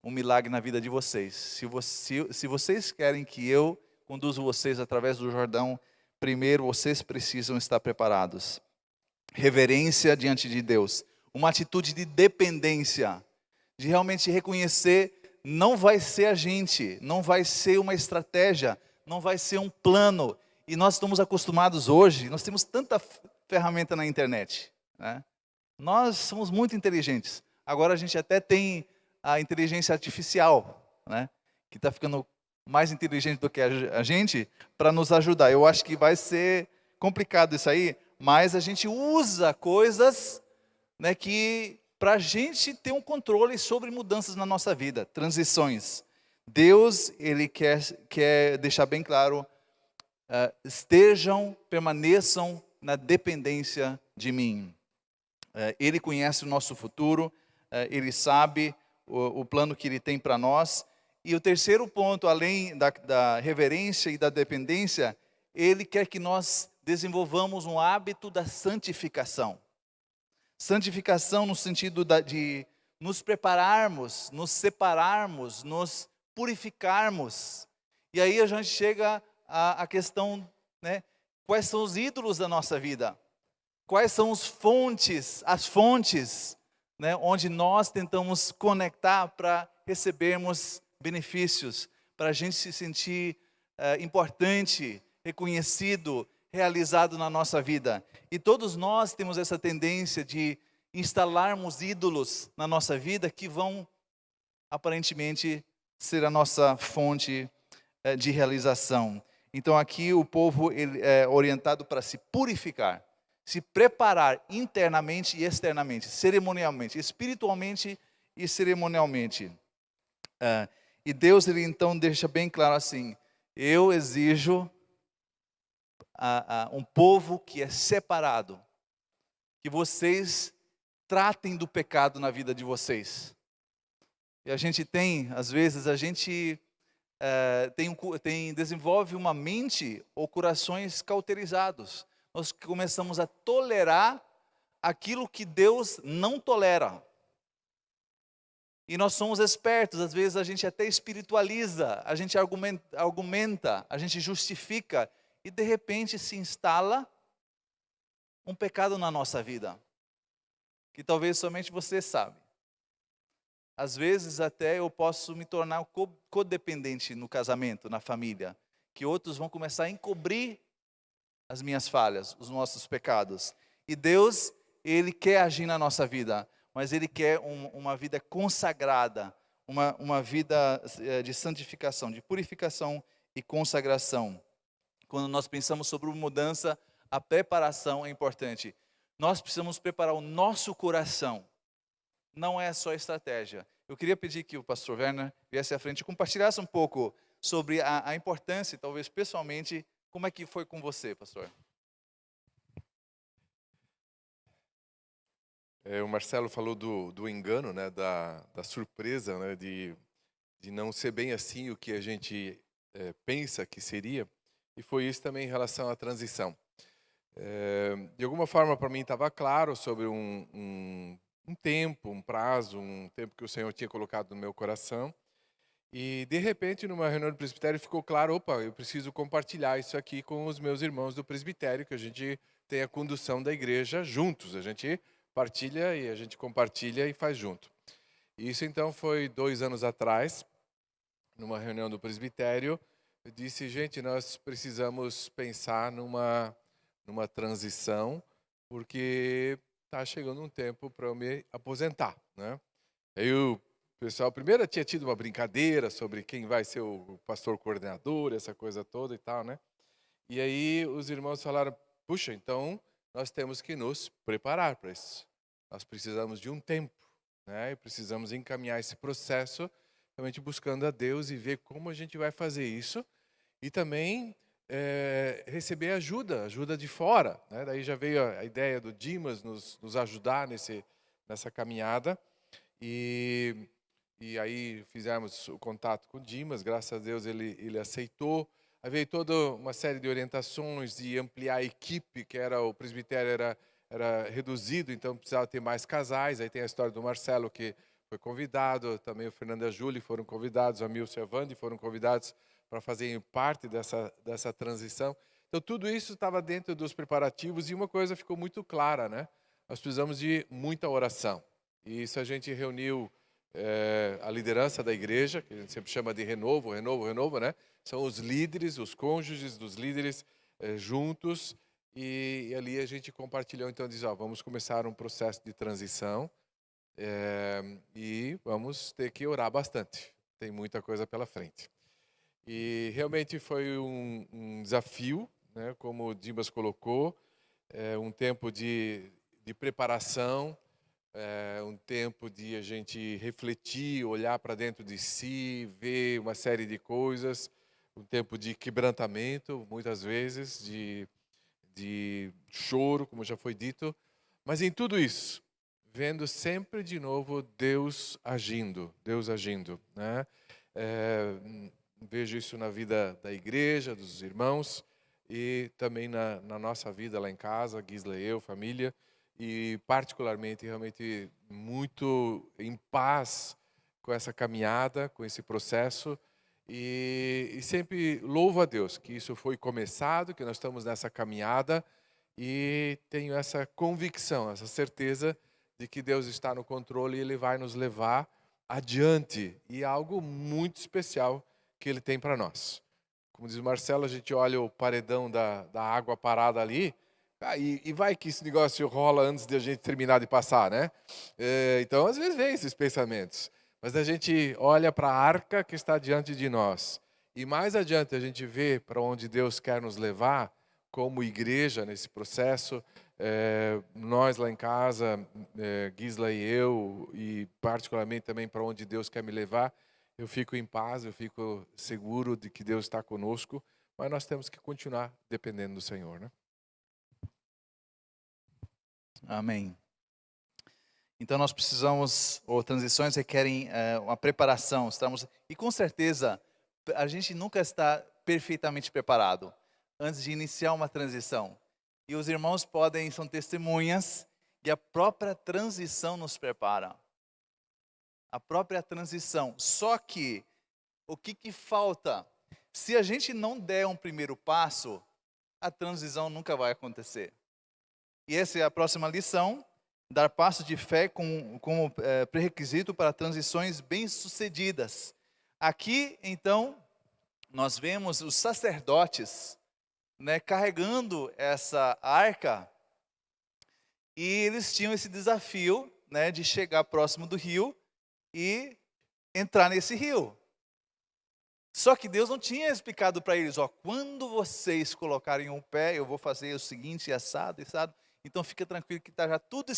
um milagre na vida de vocês. Se vocês querem que eu conduza vocês através do Jordão, primeiro vocês precisam estar preparados. Reverência diante de Deus, uma atitude de dependência, de realmente reconhecer, não vai ser a gente, não vai ser uma estratégia, não vai ser um plano. E nós estamos acostumados hoje, nós temos tanta ferramenta na internet, né? Nós somos muito inteligentes. Agora a gente até tem a inteligência artificial, né? Que está ficando mais inteligente do que a gente para nos ajudar. Eu acho que vai ser complicado isso aí, mas a gente usa coisas, né, que para a gente ter um controle sobre mudanças na nossa vida, transições. Deus, Ele quer deixar bem claro, permaneçam na dependência de mim. Ele conhece o nosso futuro, Ele sabe o plano que Ele tem para nós. E o terceiro ponto, além da reverência e da dependência, Ele quer que nós desenvolvamos um hábito da santificação. Santificação no sentido de nos prepararmos, nos separarmos, nos purificarmos. E aí a gente chega à questão, né, quais são os ídolos da nossa vida? Quais são as fontes, né, onde nós tentamos conectar para recebermos benefícios, para a gente se sentir importante, reconhecido, realizado na nossa vida. E todos nós temos essa tendência de instalarmos ídolos na nossa vida que vão, aparentemente, ser a nossa fonte de realização. Então aqui o povo ele é orientado para se purificar, se preparar internamente e externamente, cerimonialmente, espiritualmente e cerimonialmente. E Deus, Ele então deixa bem claro assim, eu exijo um povo que é separado, que vocês tratem do pecado na vida de vocês. E a gente tem, às vezes, desenvolve uma mente ou corações cauterizados. Nós começamos a tolerar aquilo que Deus não tolera. E nós somos espertos, às vezes a gente até espiritualiza, a gente argumenta, a gente justifica, e de repente se instala um pecado na nossa vida, que talvez somente você sabe. Às vezes até eu posso me tornar codependente no casamento, na família, que outros vão começar a encobrir as minhas falhas, os nossos pecados. E Deus, Ele quer agir na nossa vida, mas Ele quer uma vida consagrada, uma vida de santificação, de purificação e consagração. Quando nós pensamos sobre mudança, a preparação é importante. Nós precisamos preparar o nosso coração. Não é só estratégia. Eu queria pedir que o pastor Werner viesse à frente e compartilhasse um pouco sobre a importância, talvez pessoalmente, como é que foi com você, pastor? O Marcelo falou do engano, né, da surpresa, né, de não ser bem assim o que a gente pensa que seria. E foi isso também em relação à transição. De alguma forma, para mim, estava claro sobre um tempo, um prazo, um tempo que o Senhor tinha colocado no meu coração. E, de repente, numa reunião do presbitério, ficou claro, eu preciso compartilhar isso aqui com os meus irmãos do presbitério, que a gente tem a condução da igreja juntos. A gente partilha e a gente compartilha e faz junto. Isso, então, foi 2 anos atrás, numa reunião do presbitério. Eu disse, gente, nós precisamos pensar numa transição, porque está chegando um tempo para eu me aposentar, né? Aí o pessoal, primeiro tinha tido uma brincadeira sobre quem vai ser o pastor coordenador, essa coisa toda e tal, né? E aí os irmãos falaram, puxa, então nós temos que nos preparar para isso. Nós precisamos de um tempo, né? E precisamos encaminhar esse processo, realmente buscando a Deus e ver como a gente vai fazer isso. E também receber ajuda de fora, né? Daí já veio a ideia do Dimas nos ajudar nessa caminhada. E aí fizemos o contato com o Dimas, graças a Deus ele aceitou. Aí veio toda uma série de orientações de ampliar a equipe, que o presbitério era reduzido, então precisava ter mais casais. Aí tem a história do Marcelo, que foi convidado, também o Fernando e a Júlia foram convidados, a Milce e a Wandi foram convidados para fazerem parte dessa transição. Então, tudo isso estava dentro dos preparativos e uma coisa ficou muito clara, né? Nós precisamos de muita oração. E isso a gente reuniu a liderança da igreja, que a gente sempre chama de renovo, né? São os líderes, os cônjuges dos líderes juntos. E ali a gente compartilhou, então, diz, vamos começar um processo de transição e vamos ter que orar bastante. Tem muita coisa pela frente. E realmente foi um desafio, né, como o Dimas colocou, um tempo de preparação, um tempo de a gente refletir, olhar para dentro de si, ver uma série de coisas, um tempo de quebrantamento, muitas vezes, de choro, como já foi dito, mas em tudo isso, vendo sempre de novo Deus agindo, né? Vejo isso na vida da igreja, dos irmãos, e também na nossa vida lá em casa, Gisla e eu, família, e particularmente, realmente, muito em paz com essa caminhada, com esse processo, e sempre louvo a Deus que isso foi começado, que nós estamos nessa caminhada, e tenho essa convicção, essa certeza de que Deus está no controle e Ele vai nos levar adiante, e é algo muito especial que Ele tem para nós. Como diz o Marcelo, a gente olha o paredão da água parada ali, e vai que esse negócio rola antes de a gente terminar de passar, né? Então, às vezes vem esses pensamentos. Mas a gente olha para a arca que está diante de nós. E mais adiante a gente vê para onde Deus quer nos levar, como igreja nesse processo. Nós lá em casa, Gisla e eu, e particularmente também para onde Deus quer me levar, eu fico em paz, eu fico seguro de que Deus está conosco. Mas nós temos que continuar dependendo do Senhor, né? Amém. Então nós precisamos, ou transições requerem uma preparação. E com certeza a gente nunca está perfeitamente preparado antes de iniciar uma transição. E os irmãos são testemunhas que a própria transição nos prepara. A própria transição. Só que o que falta? Se a gente não der um primeiro passo, a transição nunca vai acontecer. E essa é a próxima lição. Dar passo de fé como pré-requisito para transições bem-sucedidas. Aqui, então, nós vemos os sacerdotes, né, carregando essa arca, e eles tinham esse desafio, né, de chegar próximo do rio e entrar nesse rio. Só que Deus não tinha explicado para eles, quando vocês colocarem um pé, eu vou fazer o seguinte, assado. Então fica tranquilo que está já tudo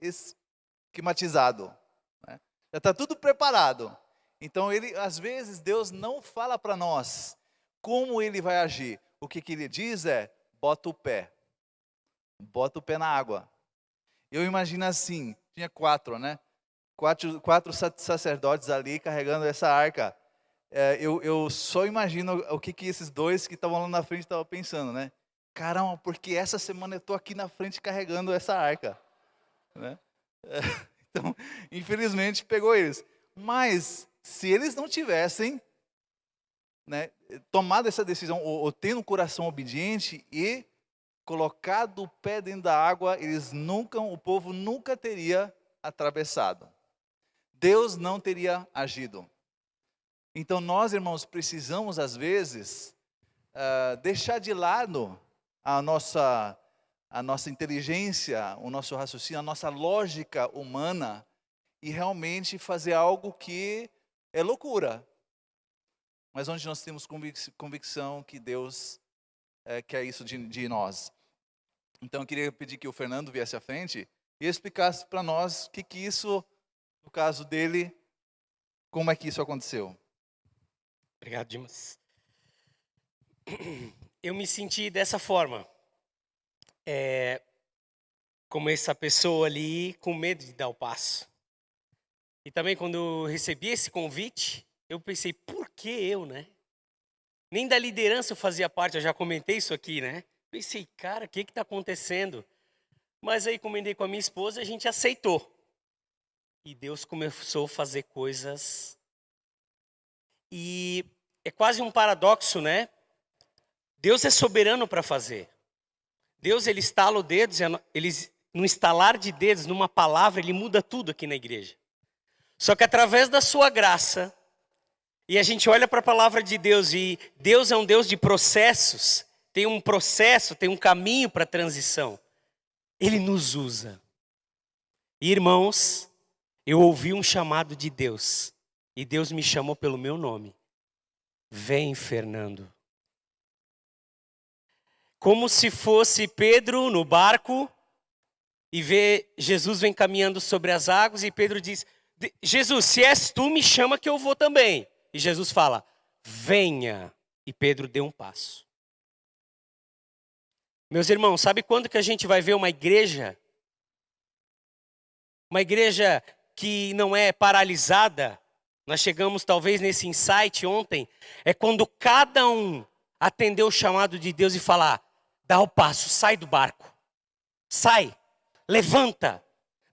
esquematizado, né? Já está tudo preparado. Então às vezes Deus não fala para nós como Ele vai agir. O que Ele diz é, bota o pé na água. Eu imagino assim, tinha 4, né? 4 sacerdotes ali carregando essa arca. Eu só imagino o que esses 2 que estavam lá na frente estavam pensando, né? Caramba, porque essa semana eu estou aqui na frente carregando essa arca, né? Então, infelizmente, pegou eles. Mas, se eles não tivessem, né, tomado essa decisão, ou tendo um coração obediente e colocado o pé dentro da água, o povo nunca teria atravessado. Deus não teria agido. Então, nós, irmãos, precisamos, às vezes, deixar de lado a nossa inteligência, o nosso raciocínio, a nossa lógica humana e realmente fazer algo que é loucura, mas onde nós temos convicção que Deus quer isso de nós. Então eu queria pedir que o Fernando viesse à frente e explicasse para nós o que isso, no caso dele, como é que isso aconteceu. Obrigado, Dimas. Eu me senti dessa forma, como essa pessoa ali, com medo de dar o passo. E também quando eu recebi esse convite, eu pensei, por que eu, né? Nem da liderança eu fazia parte, eu já comentei isso aqui, né? Pensei, cara, o que está acontecendo? Mas aí comentei com a minha esposa e a gente aceitou. E Deus começou a fazer coisas. E é quase um paradoxo, né? Deus é soberano para fazer. Deus, ele estala os dedos, no estalar de dedos, numa palavra, ele muda tudo aqui na igreja. Só que através da sua graça, e a gente olha para a palavra de Deus, e Deus é um Deus de processos, tem um processo, tem um caminho para a transição. Ele nos usa. E, irmãos, eu ouvi um chamado de Deus, e Deus me chamou pelo meu nome. Vem, Fernando. Como se fosse Pedro no barco, e vê Jesus vem caminhando sobre as águas, e Pedro diz, Jesus, se és tu, me chama que eu vou também. E Jesus fala, venha. E Pedro deu um passo. Meus irmãos, sabe quando que a gente vai ver uma igreja? Uma igreja que não é paralisada. Nós chegamos talvez nesse insight ontem. É quando cada um atendeu o chamado de Deus e falar, dá o passo, sai do barco. Sai, levanta,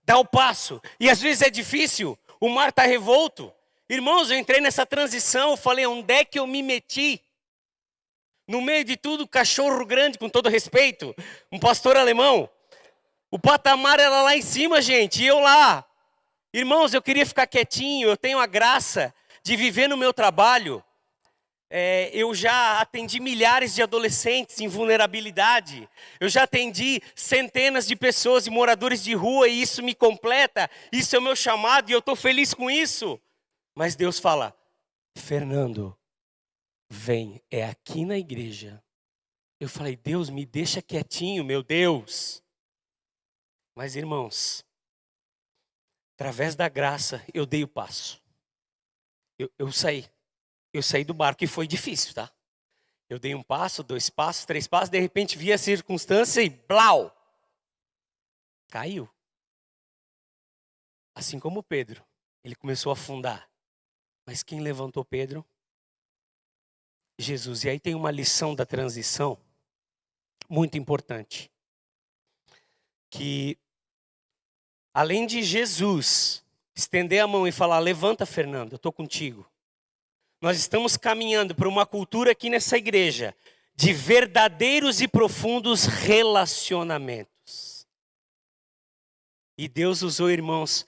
dá o passo. E às vezes é difícil, o mar está revolto. Irmãos, eu entrei nessa transição, eu falei, onde é que eu me meti? No meio de tudo, cachorro grande, com todo respeito, um pastor alemão. O patamar era lá em cima, gente, e eu lá. Irmãos, eu queria ficar quietinho, eu tenho a graça de viver no meu trabalho. Eu já atendi milhares de adolescentes em vulnerabilidade. Eu já atendi centenas de pessoas e moradores de rua, e isso me completa. Isso é o meu chamado e eu estou feliz com isso. Mas Deus fala, Fernando, vem, é aqui na igreja. Eu falei, Deus, me deixa quietinho, meu Deus. Mas, irmãos, através da graça, eu dei o passo. Eu saí. Eu saí do barco e foi difícil, tá? Eu dei um passo, 2 passos, 3 passos, de repente vi a circunstância e blau! Caiu. Assim como Pedro, ele começou a afundar. Mas quem levantou Pedro? Jesus. E aí tem uma lição da transição muito importante. Que além de Jesus estender a mão e falar, levanta, Fernando, eu estou contigo. Nós estamos caminhando para uma cultura aqui nessa igreja de verdadeiros e profundos relacionamentos. E Deus usou irmãos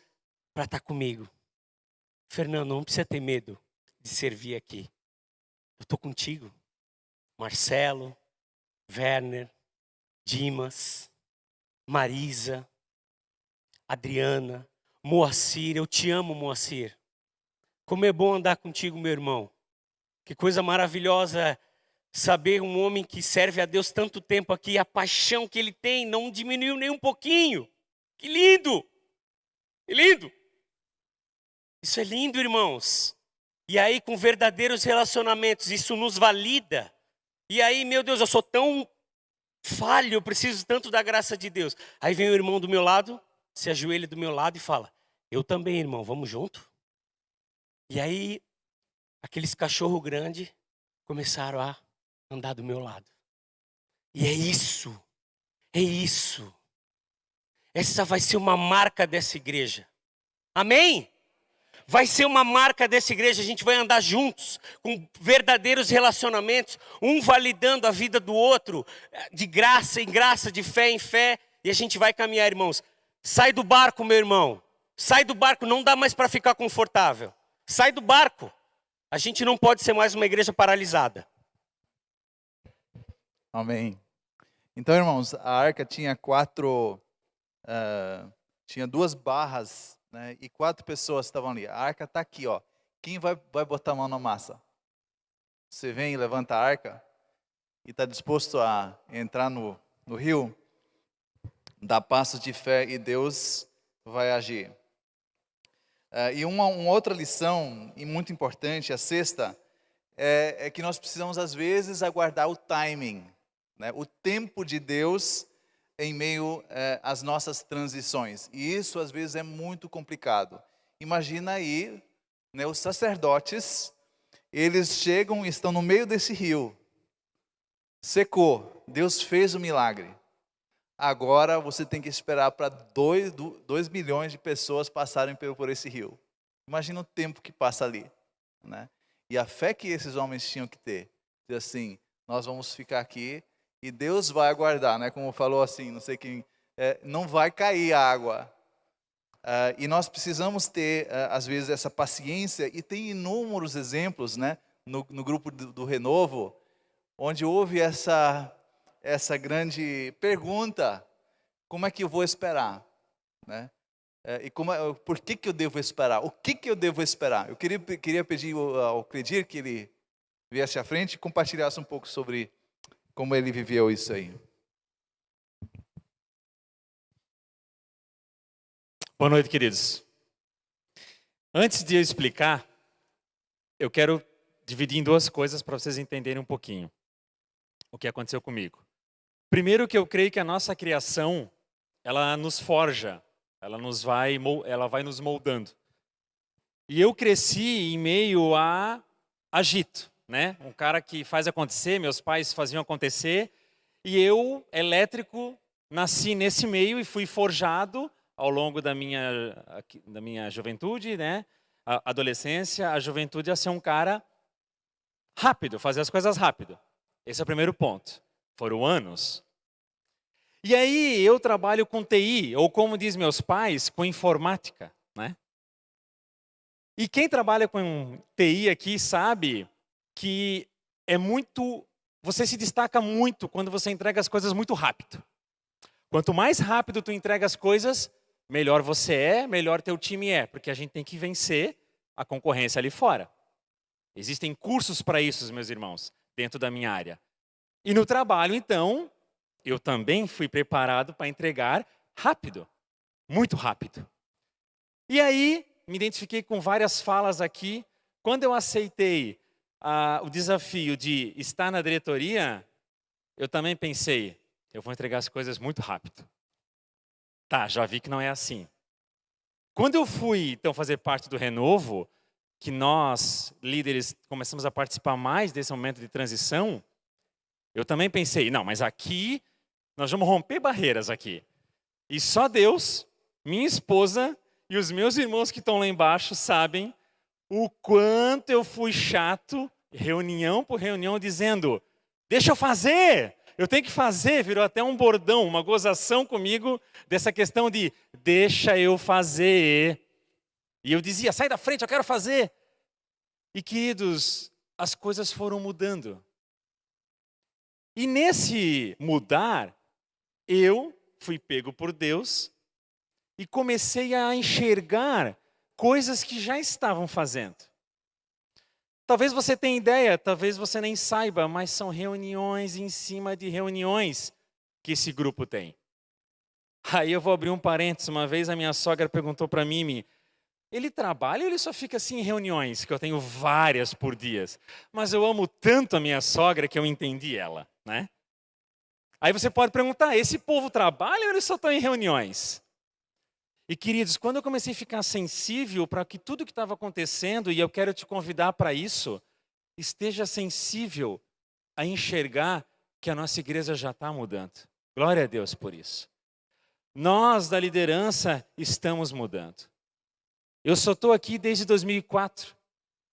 para estar comigo. Fernando, não precisa ter medo de servir aqui. Eu estou contigo. Marcelo, Werner, Dimas, Marisa, Adriana, Moacir. Eu te amo, Moacir. Como é bom andar contigo, meu irmão. Que coisa maravilhosa saber um homem que serve a Deus tanto tempo aqui, a paixão que ele tem não diminuiu nem um pouquinho. Que lindo! Que lindo! Isso é lindo, irmãos. E aí, com verdadeiros relacionamentos, isso nos valida. E aí, meu Deus, eu sou tão falho, eu preciso tanto da graça de Deus. Aí vem o irmão do meu lado, se ajoelha do meu lado e fala, eu também, irmão, vamos junto? E aí, aqueles cachorros grandes começaram a andar do meu lado. E é isso. Essa vai ser uma marca dessa igreja. Amém? Vai ser uma marca dessa igreja, a gente vai andar juntos, com verdadeiros relacionamentos, um validando a vida do outro, de graça em graça, de fé em fé, e a gente vai caminhar, irmãos. Sai do barco, meu irmão, sai do barco, não dá mais para ficar confortável. Sai do barco, a gente não pode ser mais uma igreja paralisada. Amém. Então, irmãos, a arca tinha tinha 2 barras, né, e 4 pessoas estavam ali. A arca está aqui, ó. Quem vai botar a mão na massa? Você vem e levanta a arca e está disposto a entrar no rio, dá passos de fé e Deus vai agir. E uma outra lição, e muito importante, a 6ª, é que nós precisamos às vezes aguardar o timing, né, o tempo de Deus em meio às nossas transições. E isso, às vezes, é muito complicado. Imagina aí, né, os sacerdotes, eles chegam e estão no meio desse rio. Secou, Deus fez o milagre. agora você tem que esperar para 2 milhões de pessoas passarem por esse rio. Imagina o tempo que passa ali, né? E a fé que esses homens tinham que ter. Dizer assim, nós vamos ficar aqui e Deus vai aguardar, né? Como falou assim, não sei quem, não vai cair a água. E nós precisamos ter, às vezes, essa paciência, e tem inúmeros exemplos, né? No grupo do Renovo, onde houve essa grande pergunta, como é que eu vou esperar? Né? Por que eu devo esperar? O que eu devo esperar? Eu queria pedir ao Credir que ele viesse à frente e compartilhasse um pouco sobre como ele viveu isso aí. Boa noite, queridos. Antes de eu explicar, eu quero dividir em duas coisas para vocês entenderem um pouquinho o que aconteceu comigo. Primeiro, que eu creio que a nossa criação, ela nos forja, ela vai nos moldando. E eu cresci em meio a agito, né? Um cara que faz acontecer, meus pais faziam acontecer, e eu, elétrico, nasci nesse meio e fui forjado ao longo da minha juventude, né? A adolescência, a juventude, a ser um cara rápido, fazer as coisas rápido. Esse é o primeiro ponto. Foram anos. E aí eu trabalho com TI, ou como diz meus pais, com informática, né? E quem trabalha com TI aqui sabe que você se destaca muito quando você entrega as coisas muito rápido. Quanto mais rápido tu entrega as coisas, melhor você é, melhor teu time é, porque a gente tem que vencer a concorrência ali fora. Existem cursos para isso, meus irmãos, dentro da minha área. E no trabalho, então, eu também fui preparado para entregar rápido, muito rápido. E aí, me identifiquei com várias falas aqui. Quando eu aceitei o desafio de estar na diretoria, eu também pensei, eu vou entregar as coisas muito rápido. Tá, já vi que não é assim. Quando eu fui, então, fazer parte do Renovo, que nós, líderes, começamos a participar mais desse momento de transição, eu também pensei, não, mas aqui, nós vamos romper barreiras aqui. E só Deus, minha esposa e os meus irmãos que estão lá embaixo sabem o quanto eu fui chato, reunião por reunião, dizendo, deixa eu fazer! Eu tenho que fazer, virou até um bordão, uma gozação comigo, dessa questão de, deixa eu fazer. E eu dizia, sai da frente, eu quero fazer. E queridos, as coisas foram mudando. E nesse mudar, eu fui pego por Deus e comecei a enxergar coisas que já estavam fazendo. Talvez você tenha ideia, talvez você nem saiba, mas são reuniões em cima de reuniões que esse grupo tem. Aí eu vou abrir um parênteses. Uma vez a minha sogra perguntou para mim, ele trabalha ou ele só fica assim em reuniões? Que eu tenho várias por dia. Mas eu amo tanto a minha sogra que eu entendi ela, né? Aí você pode perguntar, esse povo trabalha ou eles só estão em reuniões? E queridos, quando eu comecei a ficar sensível para que tudo que estava acontecendo, e eu quero te convidar para isso, esteja sensível a enxergar que a nossa igreja já está mudando. Glória a Deus por isso. Nós da liderança estamos mudando. Eu só estou aqui desde 2004.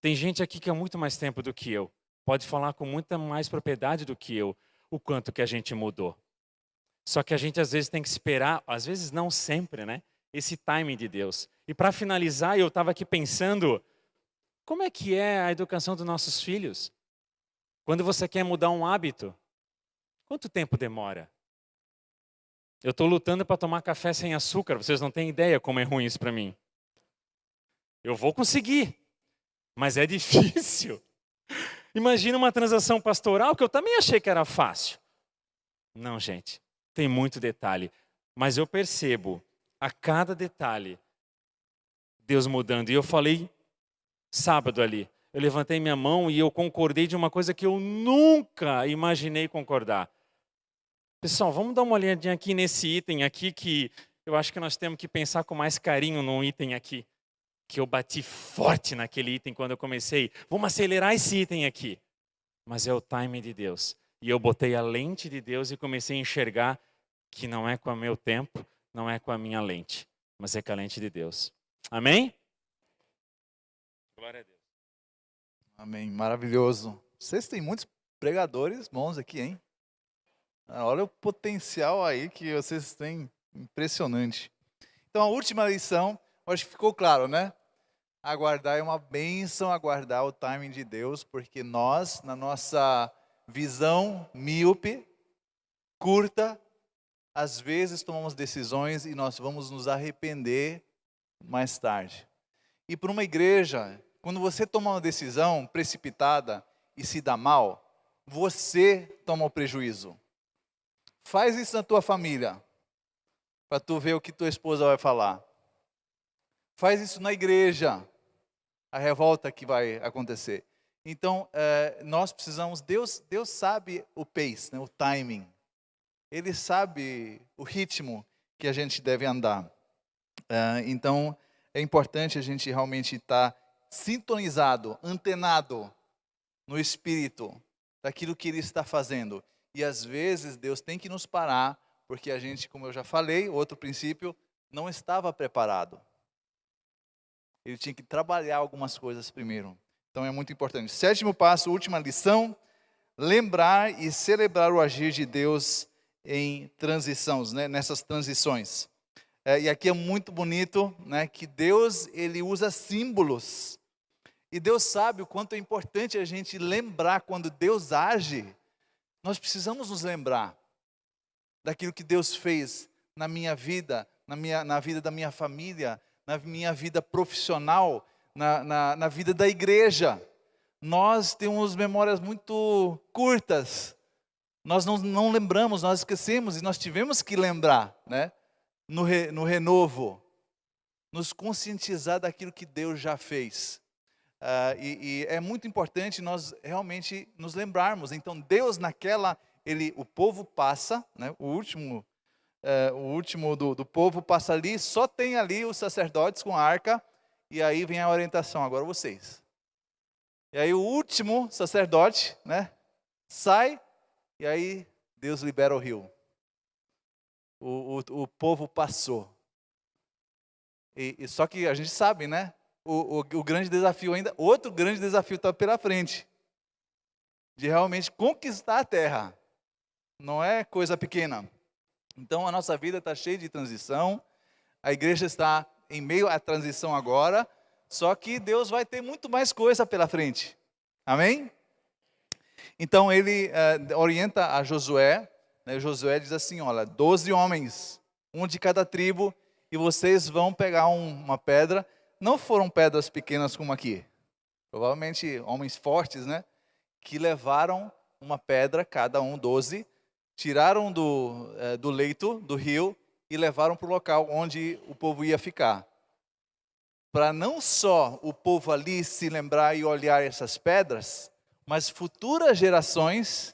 Tem gente aqui que há muito mais tempo do que eu. Pode falar com muita mais propriedade do que eu, o quanto que a gente mudou. Só que a gente às vezes tem que esperar, às vezes não sempre, né? Esse timing de Deus. E para finalizar, eu estava aqui pensando, como é que é a educação dos nossos filhos? Quando você quer mudar um hábito, quanto tempo demora? Eu estou lutando para tomar café sem açúcar, vocês não têm ideia como é ruim isso para mim. Eu vou conseguir, mas é difícil. Imagina uma transação pastoral, que eu também achei que era fácil. Não, gente, tem muito detalhe. Mas eu percebo, a cada detalhe, Deus mudando. E eu falei sábado ali, eu levantei minha mão e eu concordei de uma coisa que eu nunca imaginei concordar. Pessoal, vamos dar uma olhadinha aqui nesse item aqui, que eu acho que nós temos que pensar com mais carinho num item aqui. Que eu bati forte naquele item quando eu comecei. Vamos acelerar esse item aqui. Mas é o timing de Deus. E eu botei a lente de Deus e comecei a enxergar que não é com o meu tempo, não é com a minha lente, mas é com a lente de Deus. Amém? Glória a Deus. Amém, maravilhoso. Vocês têm muitos pregadores bons aqui, hein? Olha o potencial aí que vocês têm, impressionante. Então, a última lição, acho que ficou claro, né? Aguardar é uma bênção, aguardar o timing de Deus, porque nós, na nossa visão míope, curta, às vezes tomamos decisões e nós vamos nos arrepender mais tarde. E para uma igreja, quando você toma uma decisão precipitada e se dá mal, você toma o prejuízo. Faz isso na tua família, para tu ver o que tua esposa vai falar. Faz isso na igreja, a revolta que vai acontecer. Então, nós precisamos, Deus sabe o pace, né, o timing. Ele sabe o ritmo que a gente deve andar. Então, é importante a gente realmente estar sintonizado, antenado no Espírito, daquilo que Ele está fazendo. E às vezes Deus tem que nos parar, porque a gente, como eu já falei, outro princípio, não estava preparado. Ele tinha que trabalhar algumas coisas primeiro. Então é muito importante. 7º passo, última lição, lembrar e celebrar o agir de Deus em transições, né, nessas transições. E aqui é muito bonito, né, que Deus, Ele usa símbolos. E Deus sabe o quanto é importante a gente lembrar quando Deus age. Nós precisamos nos lembrar daquilo que Deus fez na minha vida, na vida da minha família, na minha vida profissional, na vida da igreja. Nós temos memórias muito curtas. Nós não lembramos, nós esquecemos e nós tivemos que lembrar, né? No renovo, nos conscientizar daquilo que Deus já fez. E é muito importante nós realmente nos lembrarmos. Então Deus o povo passa, né, o último do povo passa ali, só tem ali os sacerdotes com a arca, e aí vem a orientação, agora vocês. E aí o último sacerdote, né, sai, e aí Deus libera o rio. O povo passou. E só que a gente sabe, né? O grande desafio ainda, outro grande desafio está pela frente. De realmente conquistar a terra. Não é coisa pequena. Então a nossa vida está cheia de transição. A igreja está em meio à transição agora. Só que Deus vai ter muito mais coisa pela frente. Amém? Então ele orienta a Josué. Né, Josué diz assim, olha, 12 homens, um de cada tribo, e vocês vão pegar uma pedra. Não foram pedras pequenas como aqui. Provavelmente homens fortes, né? Que levaram uma pedra, cada um 12, tiraram do leito do rio e levaram para o local onde o povo ia ficar. Para não só o povo ali se lembrar e olhar essas pedras, mas futuras gerações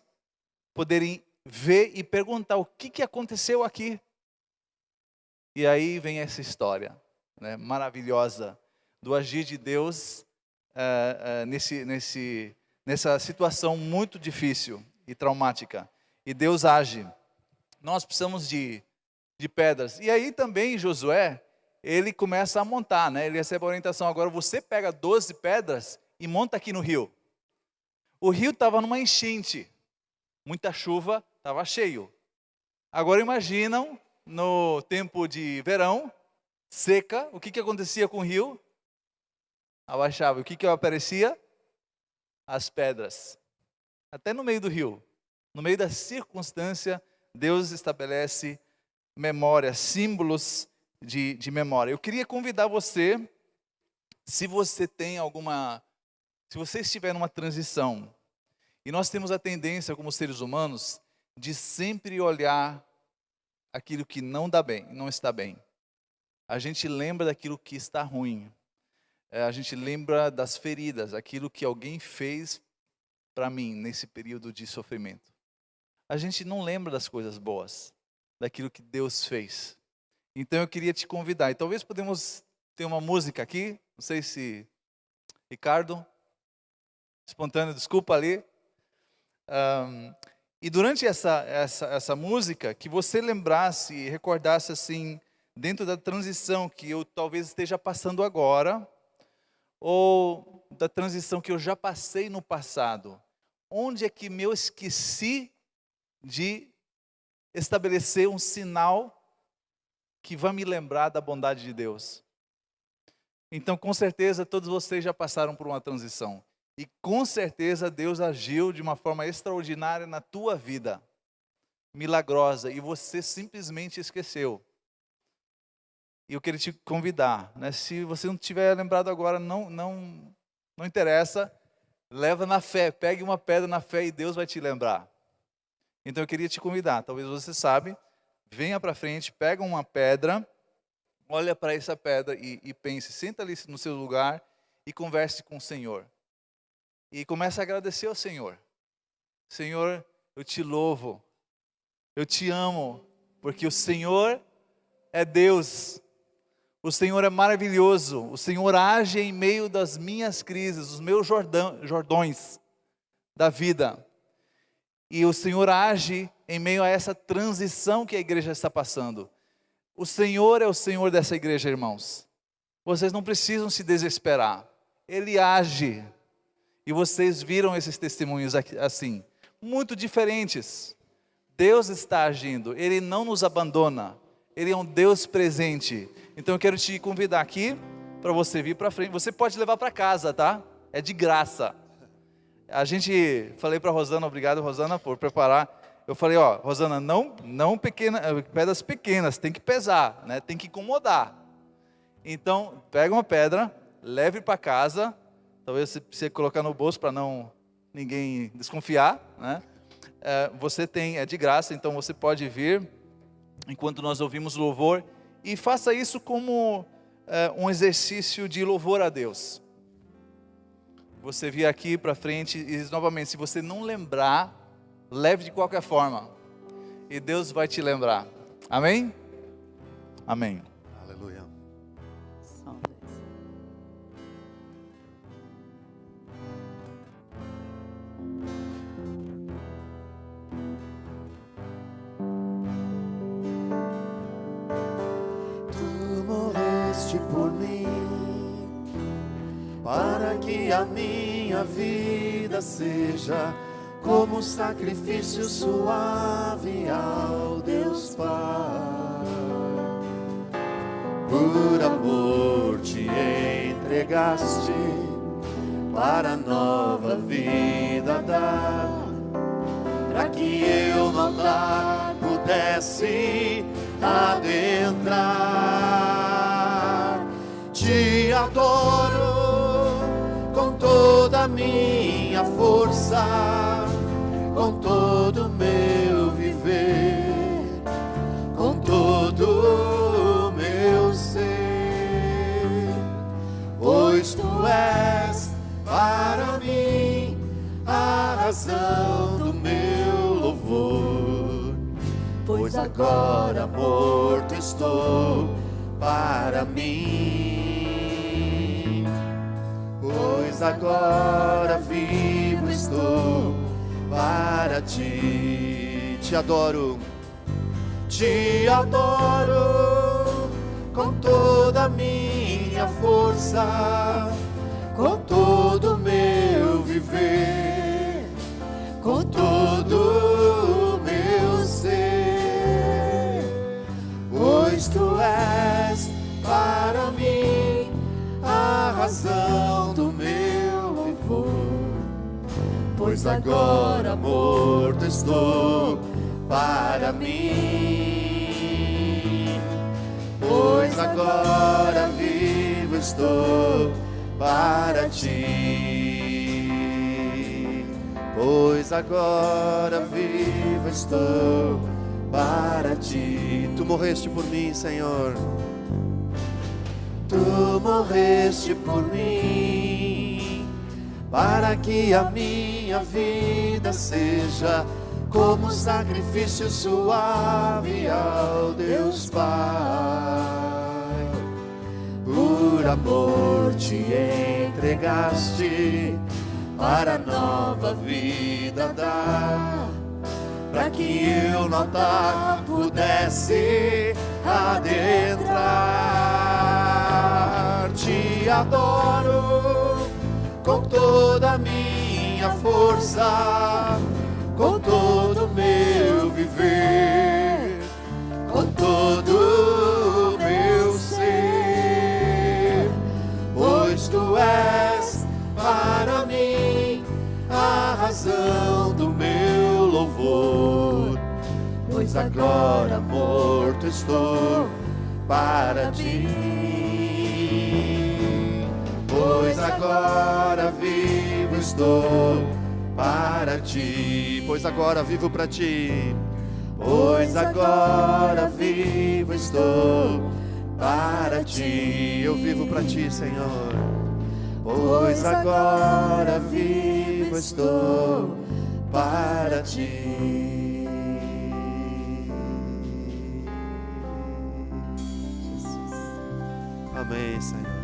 poderem ver e perguntar o que aconteceu aqui. E aí vem essa história, né, maravilhosa do agir de Deus nessa situação muito difícil e traumática. E Deus age. Nós precisamos de pedras. E aí também Josué, ele começa a montar, né? Ele recebe a orientação, agora você pega 12 pedras e monta aqui no rio. O rio estava numa enchente, muita chuva, estava cheio. Agora imaginam, no tempo de verão, seca, o que acontecia com o rio? Abaixava. O que aparecia? As pedras. Até no meio do rio. No meio da circunstância, Deus estabelece memória, símbolos de memória. Eu queria convidar você, se você estiver numa transição, e nós temos a tendência como seres humanos, de sempre olhar aquilo que não dá bem, não está bem. A gente lembra daquilo que está ruim. A gente lembra das feridas, aquilo que alguém fez para mim nesse período de sofrimento. A gente não lembra das coisas boas, daquilo que Deus fez. Então eu queria te convidar, e talvez podemos ter uma música aqui, não sei se Ricardo, espontâneo, desculpa ali. E durante essa música, que você lembrasse e recordasse assim, dentro da transição que eu talvez esteja passando agora, ou da transição que eu já passei no passado, onde é que eu esqueci de estabelecer um sinal que vai me lembrar da bondade de Deus? Então, com certeza, todos vocês já passaram por uma transição. E com certeza Deus agiu de uma forma extraordinária na tua vida, milagrosa, e você simplesmente esqueceu. E eu queria te convidar, né? Se você não tiver lembrado agora, não interessa, leva na fé, pegue uma pedra na fé e Deus vai te lembrar. Então eu queria te convidar, talvez você sabe, venha para frente, pega uma pedra, olha para essa pedra e pense, senta ali no seu lugar e converse com o Senhor. E comece a agradecer ao Senhor. Senhor, eu te louvo, eu te amo, porque o Senhor é Deus. O Senhor é maravilhoso, o Senhor age em meio das minhas crises, os meus jordões da vida. E o Senhor age em meio a essa transição que a igreja está passando. O Senhor é o Senhor dessa igreja, irmãos. Vocês não precisam se desesperar. Ele age. E vocês viram esses testemunhos assim, muito diferentes. Deus está agindo, Ele não nos abandona. Ele é um Deus presente. Então eu quero te convidar aqui para você vir para frente. Você pode levar para casa, tá? É de graça. Falei para a Rosana, obrigado Rosana por preparar. Eu falei, ó, Rosana, não pedras pequenas, tem que pesar, né? Tem que incomodar. Então, pega uma pedra, leve para casa. Talvez você precise colocar no bolso para ninguém desconfiar, né? É de graça, então você pode vir enquanto nós ouvimos louvor e faça isso como um exercício de louvor a Deus. Você vir aqui para frente e novamente, se você não lembrar, leve de qualquer forma e Deus vai te lembrar. Amém? Amém. Aleluia. Por mim, para que a minha vida seja como um sacrifício suave ao Deus Pai. Por amor te entregaste para nova vida dar, para que eu no altar pudesse adentrar. Te adoro com toda a minha força, com todo o meu viver, com todo o meu ser, pois tu és para mim a razão do meu louvor, pois agora morto estou para mim, pois agora vivo estou para ti. Te adoro com toda a minha força, com todo o meu viver, com todo o meu ser, pois tu és para mim a razão do meu louvor, pois agora morto estou para mim, pois agora vivo estou para ti, pois agora vivo estou para ti. Tu morreste por mim, Senhor. Tu morreste por mim, para que a minha vida seja como um sacrifício suave ao Deus Pai. Por amor te entregaste para nova vida dar, para que eu nota pudesse adentrar. Te adoro com toda a minha força, com todo o meu viver, com todo o meu ser, pois tu és para mim a razão do meu louvor, pois agora morto estou para ti, pois agora vivo estou para ti, pois agora vivo para ti, pois agora vivo estou para ti, eu vivo para ti, Senhor, pois agora vivo estou para ti. Jesus. Amém, Senhor.